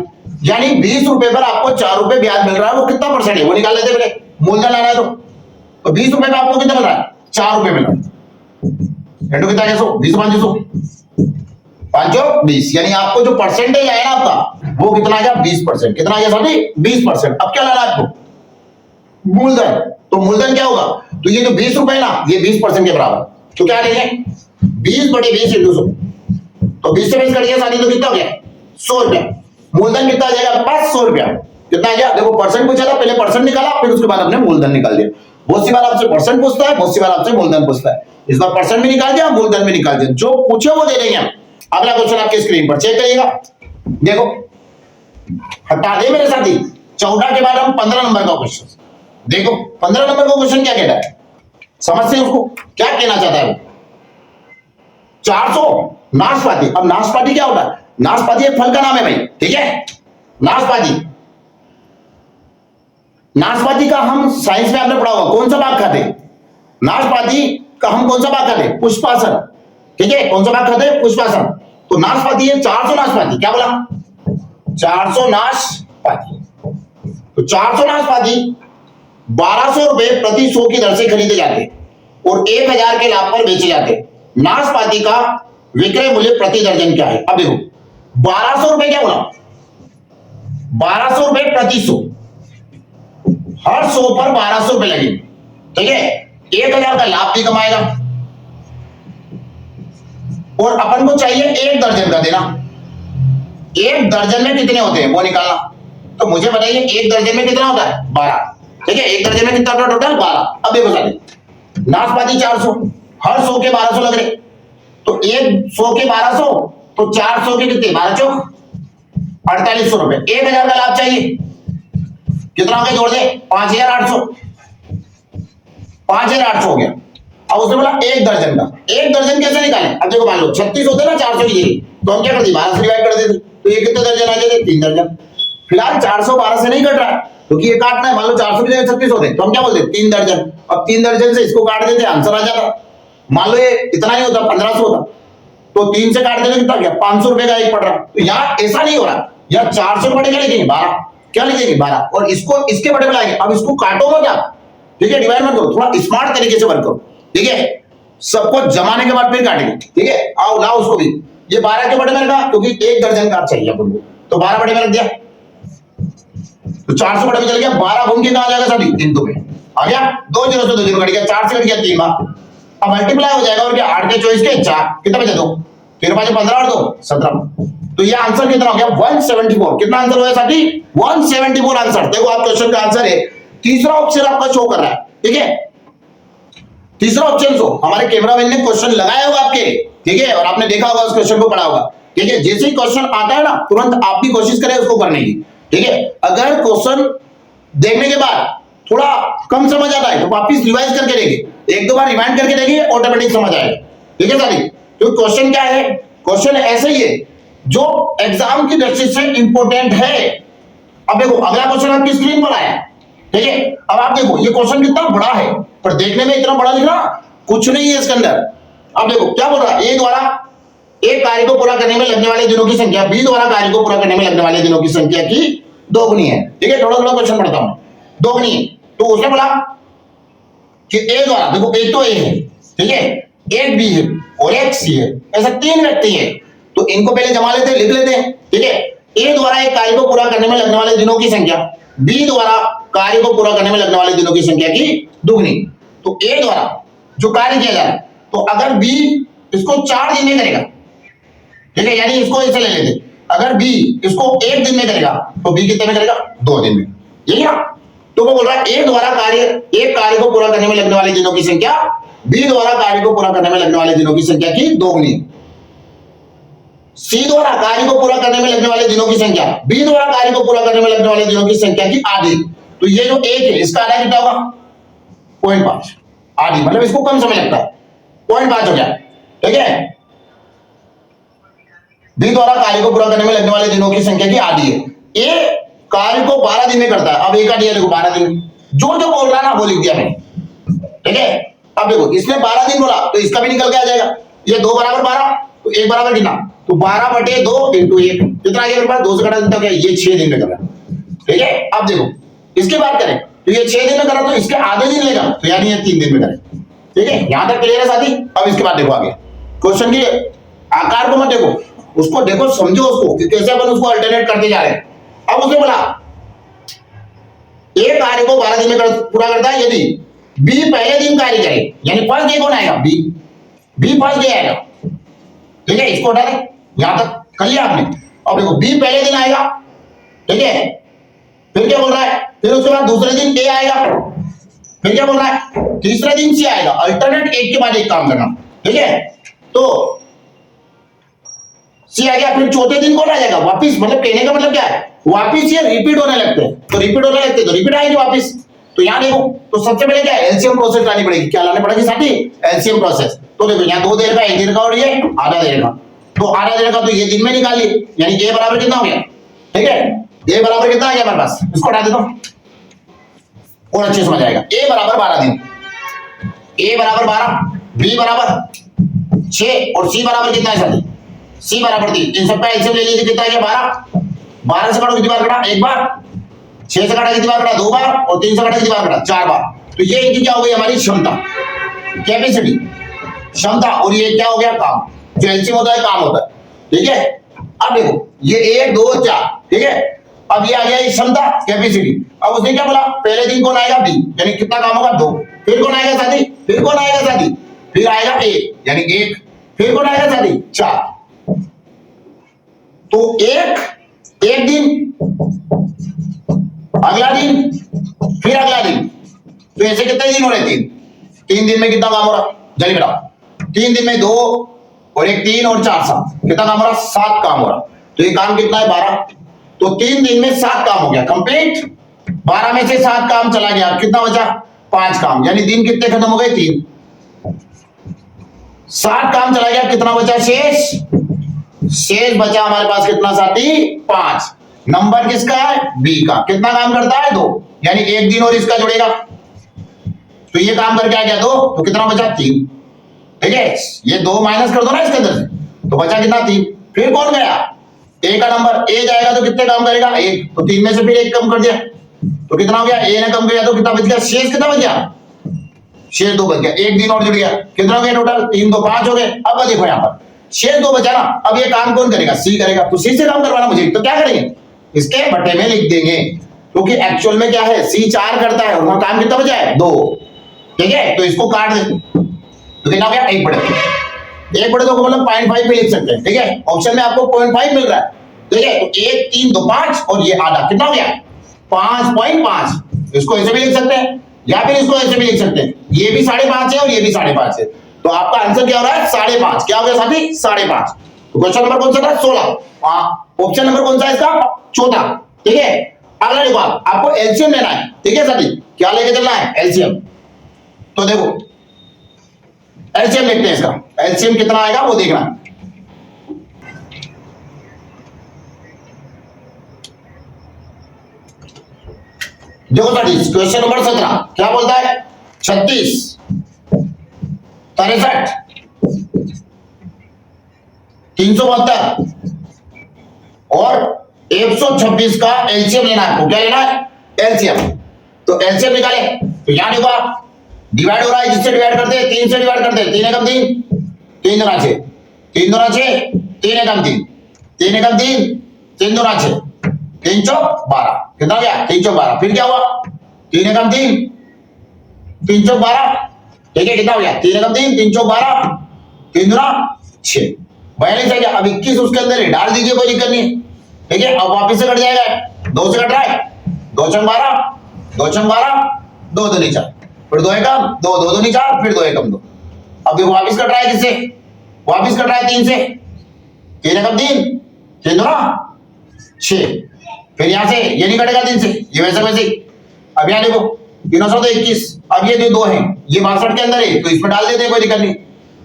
यानी 20 रुपए पर आपको 4 रुपए ब्याज मिल रहा है। वो कितना परसेंट है वो निकाल लेते पहले, मूलधन लाना है तो 20 रुपए में आपको कितना मिल रहा है? 4 रुपए मिल रहा है। इंटू कितना? 20 5 20, यानी आपको जो परसेंटेज आया ना आपका, वो कितना आ गया? 20%। कितना आ गया साथी? 20%। अब क्या लाना है आपको? मूलधन। तो मूलधन क्या होगा, तो ये जो 20 रुपए ना ये 20% के बराबर, तो क्या लेंगे 20/20 इंटू 100, तो 20 से 20 कट गया साथी, तो कितना हो गया 100 रुपया। मूलधन कितना आ जाएगा 500 रुपया, कितना आ गया, देखो परसेंट पूछा था, पहले परसेंट निकाला, फिर उसके बाद हमने मूलधन निकाल दिया। बहुत सी बार आपसे परसेंट पूछता है, बहुत सी बार आपसे मूलधन पूछता है, इस बार परसेंट भी निकाल दिया, मूलधन भी निकाल दिया, जो पूछे वो दे देंगे हम। अगला क्वेश्चन आपकी स्क्रीन पर चेक करिएगा, देखो हटा दे मेरे साथी 14 के बाद हम 15 नंबर का क्वेश्चन देखो। 15 नंबर का क्वेश्चन क्या कहता है, समझते हैं उसको, क्या कहना चाहता है वो। 400 नाशपाती, अब नाशपाती क्या होता है, नाशपाती एक फल का नाम है भाई, ठीक है। नाशपाती, नाशपाती का हम साइंस में आपने पढ़ा होगा कौन सा भाग खाते, नाशपाती का हम कौन सा भाग खाते, पुष्पासन, ठीक है। कौन सा भाग खाते, पुष्पासन। तो नाशपाती है 400 नाशपाती, क्या बोला 400 नाशपाती, तो 400 नाशपाती 1200 रुपए प्रति 100 की दर से खरीदे जाते और 1000 के लाभ पर बेचे जाते। नाशपाती का विक्रय मूल्य प्रति दर्जन क्या है। अब देखो 1200 रुपए क्या बोला, 1200 रुपए प्रति 100, हर 100 पर 1200 रुपए लगे, ठीक है। 1000 का लाभ भी कमाएगा और अपन को चाहिए 1 दर्जन का देना। 1 दर्जन में कितने होते हैं वो निकालना, तो मुझे बताइए 1 दर्जन में कितना होता है 12, ठीक है। 1 दर्जन में कितना होता है टोटल 12। अब देखो साथी नाशपाती 400, हर 100 के 1200 लग रहे, तो 100 के 1200, तो 400 के कितने 12 चौक 4800 रुपए। 1000 का लाभ चाहिए, कितना हो गया जोड़ दे 5800, 5800 हो गया। अब उसने बोला 1 दर्जन का, 1 दर्जन कैसे निकाले। अब देखो मान लो 36 होते ना 400 की जगह, तो हम क्या करते 12 से डिवाइड कर देते, तो ये कितने दर्जन आ जाते 3 दर्जन। फिलहाल 400 12 से नहीं कट रहा है क्योंकि ये काटना है, मान लो 400 की जगह 36 होते तो हम क्या बोलते 3 दर्जन। अब 3 दर्जन से इसको काट देते आंसर आ जाता। मान लो ये इतना ही होता 1500 होता, तो 3 से काट देते कितना गया 500 रुपए का एक पड़ रहा। तो यहाँ ऐसा नहीं हो रहा, यहाँ 400 के बड़े क्या लिखेंगे 12, क्या लिखेंगे 12, और इसको इसके बड़े में लाएंगे। अब इसको काटो मत आप, ठीक है, डिवाइड मत करो, थोड़ा स्मार्ट तरीके से वर्क करो, ठीक है। सबको जमाने के बाद फिर काटेंगे, ठीक है। आओ लाओ उसको भी, ये 12 के बड़े में रखा क्योंकि 1 दर्जन का चाहिए अपन को, तो 12 बड़े में रख दिया, तो 400 बड़े में चल गया। 12 घूम के कहां जाएगा साथी 3 2 में आ गया, 2 0 से 2 0 कट गया, 4 से कट गया 3 बार, अब मल्टीप्लाई हो जाएगा और क्या 8 के 24 के 4 कितना बचा 2, फिर बचे 15 और 2 17, तो ये आंसर कितना हो गया 174। कितना आंसर हुआ साथी 174 आंसर। देखो आप क्वेश्चन का आंसर है, तीसरा ऑप्शन आपका शो कर रहा है, ठीक है। तीसरा ऑप्शन शो, हमारे कैमरामैन ने क्वेश्चन लगाया होगा आपके, ठीक है, और आपने देखा होगा उस क्वेश्चन को पढ़ा होगा, ठीक है। जैसे ही क्वेश्चन आता है ना तुरंत आप भी कोशिश करें उसको करने की, ठीक है। अगर क्वेश्चन देखने के बाद थोड़ा कम समझ आता है तो वापस रिवाइज करके देखिए, 1 2 बार रिवाइंड करके देखिए, ऑटोमेटिक समझ आएगा, ठीक है साथी। तो क्वेश्चन क्या है, क्वेश्चन ऐसे ही है जो एग्जाम की दृष्टि से इंपॉर्टेंट है। अब देखो अगला क्वेश्चन आपकी स्क्रीन पर आया, ठीक है। अब आप देखो ये क्वेश्चन कितना बड़ा है, पर देखने में इतना बड़ा दिख रहा कुछ नहीं है इसके अंदर। अब देखो क्या बोल रहा है, ए द्वारा एक कार्य को पूरा करने में लगने वाले दिनों की संख्या बी द्वारा कार्य को पूरा करने में लगने वाले दिनों की संख्या की दोगुनी है, ठीक है। थोड़ा थोड़ा क्वेश्चन पढ़ता हूं, दोगुनी है, तो उसने बोला कि ए द्वारा, देखो एक तो ए है, ठीक है, एक बी है और एक सी है, ऐसा 3 व्यक्ति है, तो इनको पहले जमा लेते हैं, लिख लेते हैं, ठीक है। ए द्वारा एक कार्य को पूरा करने में लगने वाले दिनों की संख्या बी द्वारा कार्य को पूरा करने में लगने वाले दिनों की संख्या की दुगनी। तो ए द्वारा जो कार्य किया जा रहा है, तो अगर बी इसको 4 दिन में करेगा, ठीक है, यानी इसको ऐसे ले लेते, अगर बी इसको 1 दिन में करेगा तो बी कितने में करेगा 2 दिन में, यही ना। तो वो बोल रहा है ए द्वारा एक कार्य को पूरा करने में लगने वाले दिनों की संख्या बी द्वारा कार्य को पूरा करने में लगने वाले दिनों की संख्या की दोगुनी। सी द्वारा कार्य को पूरा करने में लगने वाले दिनों की संख्या बी द्वारा कार्य को पूरा करने में लगने वाले दिनों की संख्या की आधी। तो ये जो 1 है इसका आधा कितना होगा 0.5, आधी मतलब इसको कम समय लगता है, 0.5 हो गया, ठीक है। बी द्वारा कार्य को पूरा करने में लगने वाले दिनों की संख्या की आधी है। ए कार्य को 12 दिन में करता है, अब ए का दिया देखो 12 दिन, जो जो बोल रहा है ना वो लिख दिया मैंने, ठीक है। अब देखो इसने 12 दिन बोला तो इसका भी निकल के आ जाएगा, ये 2 बराबर 12, तो 1 बराबर कितना, तो 12/2 इंटू 1 कितना आ गया मेरे पास 2 से घटा देता क्या, ये 6 दिन में कर रहा है, ठीक है। अब देखो इसकी बात करें तो ये 6 दिन में करा तो इसके आधे दिन लेगा, तो यानी ये 3 दिन में करे, ठीक है। यहां तक क्लियर है साथी। अब इसके बाद देखो आगे क्वेश्चन के आकार को मत देखो, उसको देखो, समझो उसको कि कैसे अपन उसको अल्टरनेट करते जा रहे हैं। अब उसने बोला एक कार्य को 12 दिन में पूरा करता है यदि बी पहले दिन कार्य करे, यानी फर्स्ट डे कौन आएगा? बी। बी फर्स्ट डे आएगा, ठीक है, इसको हटा दे, यहां तक कर लिया आपने। अब देखो बी पहले दिन आएगा, ठीक है, फिर क्या बोल रहा है, फिर उसके बाद दूसरे दिन ए आएगा, फिर क्या बोल रहा है, तीसरे दिन सी आएगा। अल्टरनेट एक के बाद एक काम करना, ठीक है। तो सी आ गया, फिर चौथे दिन कौन आ जाएगा वापिस, मतलब कहने का मतलब क्या है, वापिस ये रिपीट होने लगते हैं, तो रिपीट होने लगते हैं तो रिपीट आएंगे वापिस। तो यहां देखो, तो सबसे पहले क्या है, एलसीएम प्रोसेस लानी पड़ेगी। क्या लाने पड़ेगी साथी? LCM process. तो देखो यहाँ 2 देर का, 1 देर का और ये आधा देर का, तो आधा देर का तो ये दिन में निकाल लिए, यानी ए बराबर कितना हो गया, ठीक है, ए बराबर कितना आ गया हमारे पास, इसको हटा देता हूं और अच्छे समझ आएगा। ए बराबर 12 दिन, ए बराबर 12, बी बराबर 6 और सी बराबर कितना है साथी, सी बराबर 3। इन सबका एलसीएम ले लीजिए, कितना आ गया 12। 12 से काटो कितनी बार कटा, एक बार। 6 से काटा कितनी बार कटा, 2 बार। और 3 से काटा कितनी बार कटा, 4 बार। तो ये इनकी क्या हो गई हमारी क्षमता, कैपेसिटी, क्षमता, और ये क्या हो गया काम, जो एलसीएम होता है काम होता है, ठीक है। अब देखो ये 1 2 4, ठीक है, अब ये आ गया क्षमता, कैपेसिटी। अब उसने क्या बोला, पहले दिन कौन आएगा, बी, यानी कितना काम होगा 2। फिर कौन आएगा साथी, फिर कौन आएगा साथी, फिर आएगा ए, यानी 1। फिर कौन आएगा साथी, 4। तो एक दिन, अगला दिन, फिर अगला दिन, तो ऐसे कितने दिन हो रहे, 3 दिन में कितना काम हो रहा, जल्दी बताओ। 3 दिन में 2 और 1 3 और 4 7, कितना काम हो रहा, 7 काम हो रहा। तो ये काम कितना है 12, तो 3 दिन में 7 काम हो गया कंप्लीट। 12 में से 7 काम चला गया, कितना बचा, 5 काम, यानी दिन कितने खत्म हो गए, 3। 7 काम चला गया, कितना बचा शेष, शेष बचा हमारे पास कितना साथी, 5। नंबर किसका है, बी का। कितना काम करता है, 2, यानी 1 दिन और इसका जुड़ेगा, तो ये काम करके आ गया 2, तो कितना बचा, 3, ठीक है। ये 2 माइनस कर दो ना इसके अंदर से, तो बचा कितना, 3। फिर कौन गया, ए का नंबर, ए जाएगा तो कितने काम करेगा, 1, तो 3 में से फिर 1 कम कर दिया, तो कितना हो गया, ए ने कम किया तो कितना बच गया, शेष कितना बच गया, शेष 2 बच गया। 1 दिन और जुड़ गया, कितना हो गया टोटल, 3 2 5 हो गए। अब देखो यहाँ पर शेष 2 बचा ना, अब ये काम कौन करेगा, सी करेगा। तो सी से काम करवाना मुझे, तो क्या करेंगे, इसके बटे में लिख देंगे, क्योंकि एक्चुअल में क्या है, सी 4 करता है और वहां काम कितना बचा है, 2, ठीक है। तो इसको काट दे, तो कितना हो गया, 1 बटे 2 को मतलब 0.5 पे लिख सकते हैं, ठीक है। ऑप्शन में आपको 0.5 मिल रहा है, ठीक है। तो 1 3 2 5 और ये आधा, कितना हो गया, 5.5। इसको ऐसे भी लिख सकते हैं या फिर इसको ऐसे भी लिख सकते हैं, ये भी 5.5 है और ये भी 5.5 है। तो आपका आंसर क्या हो रहा है, 5.5। क्या हो गया साथी, 5.5। तो क्वेश्चन नंबर कौन सा था, 16। ऑप्शन नंबर कौन सा है इसका, चौथा, ठीक है। अगला देखो, आपको एलसीएम लेना है, ठीक है साथी। क्या लेके चलना है, एलसीएम। तो देखो एलसीएम लिखते हैं, इसका एलसीएम कितना आएगा वो देखना है। देखो साथी, क्वेश्चन नंबर 17 क्या बोलता है, 36 63 372 और 126 का एलसीएम लेना है। क्या लेना है, एलसीएम। तो एलसीएम निकाले, तो यहां देखो आप, डिवाइड हो रहा है, जिससे डिवाइड करते हैं 3 से डिवाइड करते हैं, 3 एकम 3, 3 दूना 6, 3 दूना 6, 3 एकम 3, 3 एकम 3, 3 दूना 6, 3 चौक 12, कितना गया, 3 चौक 12। फिर क्या हुआ, 3 एकम 3, 3 चौक 12, ठीक है, कितना हो गया, 3 एकम 3, 3 चौक 12, 3 दूना 6, 42 है क्या। अब 21 उसके अंदर ही डाल दीजिए, कोई दिक्कत नहीं, ठीक है। अब वापिस से कट जाएगा, 2 से कट रहा है, 2 चौक 12, 2 चौक 12, 2 दूनी 4, फिर 2 एकम 2, 2 दूनी 4, फिर 2 एकम 2। अब देखो वापिस कट रहा है, किससे, वापिस कट रहा है 3 से, 3 एकम 3, 3 दूना 6, फिर यहां से ये नहीं कटेगा 3 से, ये वैसे वैसे ही। अब यहां देखो 3 सौ 21, अब ये 2 है, ये 62 के अंदर है, तो इसमें डाल देते हैं, कोई दिक्कत नहीं।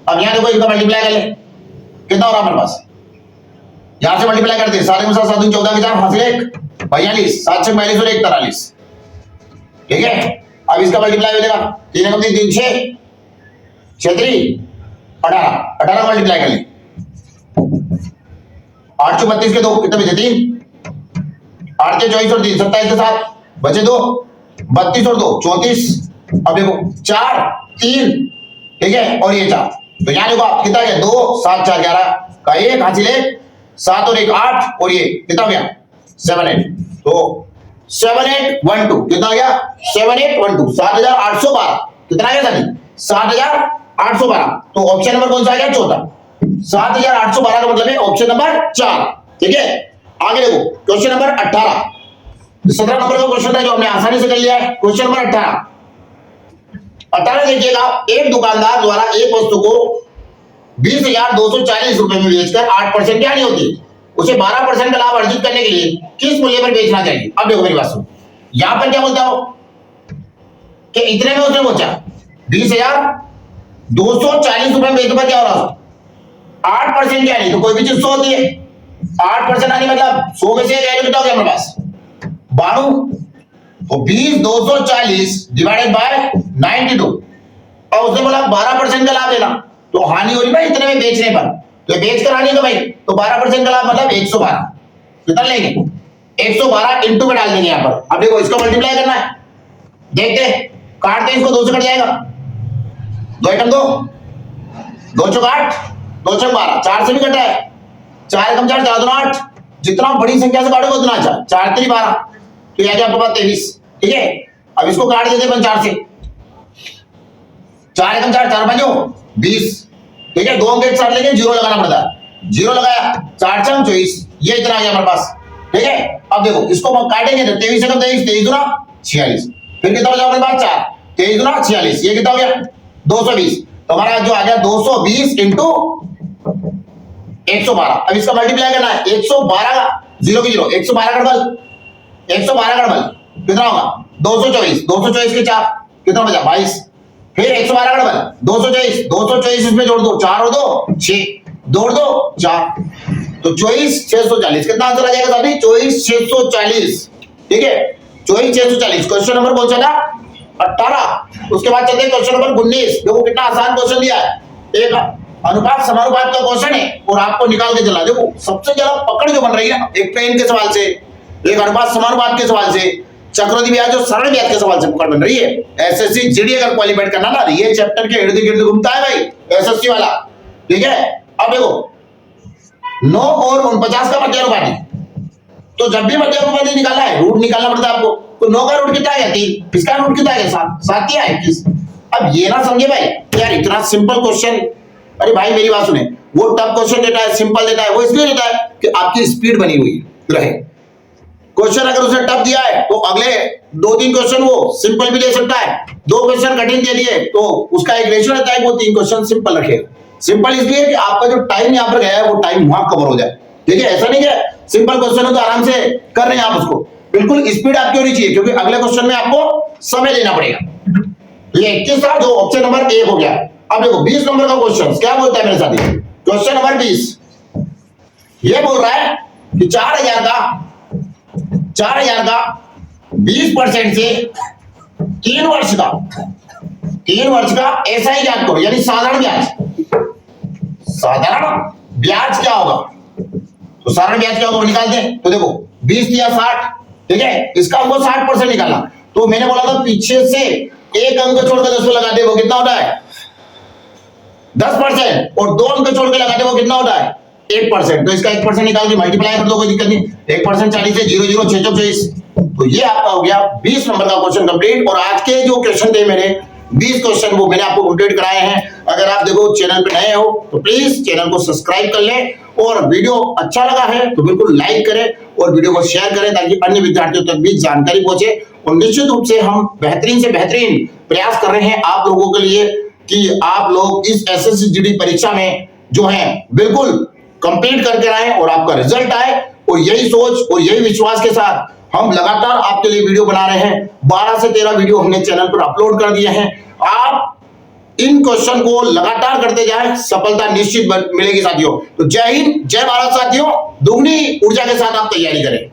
अब यहां देखो इसका मल्टीप्लाई कर ले, कितना हो रहा हमारे पास, यहां से मल्टीप्लाई करते हैं, 7 में 7 7 14 के 4 हासिल 1 42, 7 से 42 और 1 43, ठीक है। अब इसका मल्टीप्लाई हो जाएगा, 3 एकम 3, 3 6 6 3 18, 18 मल्टीप्लाई कर ले, 8 32 के 2 कितने बचे, 3, 8 के 24 और 3 27 के 7 बचे 2, 32 और 2 34। अब देखो 4 3, ठीक है, और ये 4, तो यहां देखो आप कितना गया, 2 7 4 11 का 1 हासिल 1, 7 और 1 8 और ये कितना गया, 7 8। तो 7 8 1 2 कितना गया, 7 8 1 2, 7812, कितना आ गया साथी? 7,812। तो ऑप्शन नंबर कौन सा आ गया? चौथा। 7,812 का मतलब है ऑप्शन नंबर 4। ठीक है, आगे देखो क्वेश्चन नंबर 18। 17 नंबर का क्वेश्चन था जो हमने आसानी से कर लिया है। क्वेश्चन नंबर 18 देखिएगा, एक दुकानदार द्वारा एक वस्तु को 20,240 रुपए में बेचकर 8% की हानि होती है, उसे 12% का लाभ अर्जित करने के लिए किस मूल्य पर बेचना चाहिए? अब देखो मेरी बात सुनो, यहां पर क्या बोलता हो कि इतने में उसने बेचा 20,240 रुपए में बेचने पर क्या हो रहा है? 8% की हानि, तो कोई भी चीज 100 होती है, 8% हानि मतलब 100 में से वैल्यू कितना हो गया हमारे पास? 92। तो 20,240 डिवाइडेड बाय 92, और उसने बोला 12% का लाभ लेना, तो हानि हो रही भाई इतने में बेचने पर, तो बेचकर हानि तो भाई, तो 12% का लाभ मतलब 112। कितना लेंगे? 112 इंटू में डाल देंगे यहां पर। अब देखो इसको मल्टीप्लाई करना है, देखते काटते इसको, 2 से कट जाएगा, 2 एकम 2, 2 चौक 8, 2 चौक 12, 4 से भी कट रहा है, 4 एकम 4, 4 दूना 8, जितना बड़ी संख्या से काटोगे उतना अच्छा, 4 3 12, तो यह आपके पास 23। ठीक है, अब इसको काट देते हैं 4 से, 4 एकम 4, 4 5 20। ठीक है, 2 अंक एक साथ लेके 0 लगाना पड़ता है, 0 लगाया, 4 4 24, ये इतना आ गया हमारे पास। ठीक है, अब देखो इसको हम काटेंगे तो 23 एकम 23, 23 दूना 46, फिर कितना बचा हमारे पास? 4, 23 दूना 46, ये कितना हो गया? 220। तो हमारा जो आ गया 220 इंटू 112। अब इसका मल्टीप्लाई करना है, 112 का 0 की 0, 112 का डबल, 112 का डबल कितना होगा? 224, 224 के 4 कितना बचा? 22, फिर 112 का डबल 224, 224 इसमें जोड़ दो, 4 और 2 6, जोड़ दो 4, तो 24 640। कितना आंसर आ जाएगा साथी? 24 640। ठीक है, 24 640। क्वेश्चन नंबर कौन सा था? 18। उसके बाद चलते हैं क्वेश्चन नंबर 19। देखो कितना आसान क्वेश्चन दिया है, एक अनुपात समानुपात का क्वेश्चन है और आपको निकाल के चला। देखो सबसे ज्यादा पकड़ जो बन रही है ना, एक ट्रेन के सवाल से, एक अनुपात समानुपात के सवाल से, चक्रवृद्धि ब्याज और सरल ब्याज के सवाल से पकड़ बन रही है। एसएससी जीडी अगर क्वालिफाइड करना ना, ये चैप्टर के इर्द गिर्द घूमता है भाई एसएससी वाला। ठीक है, अब देखो 9 और 49 का मध्यानुपाती, तो जब भी मध्यानुपाती निकालना है रूट निकालना पड़ता है आपको। तो 9 का रूट कितना है? 3, इसका रूट कितना है? 7, 7 या 21। अब ये ना समझे भाई यार इतना सिंपल क्वेश्चन, अरे भाई मेरी बात सुने, वो टफ क्वेश्चन देता है, सिंपल देता है, वो इसलिए देता है कि आपकी स्पीड बनी हुई रहे। क्वेश्चन अगर उसने टफ दिया है तो अगले 2-3 क्वेश्चन वो सिंपल भी दे सकता है, 2 क्वेश्चन कठिन दे दिए तो उसका एक रेशियो रहता है कि वो 3 क्वेश्चन सिंपल रखेगा। सिंपल इसलिए कि आपका जो टाइम यहां पर गया है वो टाइम वहां कवर हो जाए। ठीक है, ऐसा नहीं है सिंपल क्वेश्चन हो तो आराम से कर रहे हैं आप उसको, बिल्कुल स्पीड आपकी होनी चाहिए क्योंकि अगले क्वेश्चन में आपको समय देना पड़ेगा। ये 21 था जो ऑप्शन नंबर 1 हो गया। अब देखो 20 नंबर का क्वेश्चन क्या बोलता है मेरे साथी? क्वेश्चन नंबर 20 ये बोल रहा है कि 4,000 का 20% से 3 वर्ष का एसआई ज्ञात करो, यानी साधारण ब्याज। साधारण ब्याज क्या होगा? तो साधारण ब्याज क्या होगा निकालते हैं। तो देखो 20 दिया 60, ठीक है, इसका हमको 60% निकालना। तो मैंने बोला था पीछे से एक अंक छोड़कर 10 लगा दे, वो कितना होता है? 10%, और 2 अंक छोड़ के लगा दे वो कितना होता है? 1%। तो इसका 1% निकाल के मल्टीप्लाई कर दो, कोई दिक्कत नहीं। 1% 40 से 0 0 6 24। तो ये आपका हो गया 20 नंबर का क्वेश्चन कंप्लीट। और आज के जो क्वेश्चन थे मेरे 20 क्वेश्चन वो मैंने आपको कंप्लीट कराए हैं। अगर आप देखो चैनल पे नए हो तो प्लीज चैनल को सब्सक्राइब कर लें, और वीडियो अच्छा लगा है तो बिल्कुल लाइक करें और वीडियो को शेयर करें ताकि अन्य विद्यार्थियों तक भी जानकारी पहुंचे। और निश्चित रूप से हम बेहतरीन से बेहतरीन प्रयास कर रहे हैं आप लोगों के लिए कि आप लोग इस एसएससी जीडी परीक्षा में जो है बिल्कुल कंप्लीट करके आए और आपका रिजल्ट आए। और यही सोच और यही विश्वास के साथ हम लगातार आपके लिए वीडियो बना रहे हैं। 12 से 13 वीडियो हमने चैनल पर अपलोड कर दिए हैं। आप इन क्वेश्चन को लगातार करते जाएं, सफलता निश्चित मिलेगी साथियों। तो जय हिंद, जय भारत साथियों। दुगनी ऊर्जा के साथ आप तैयारी करें।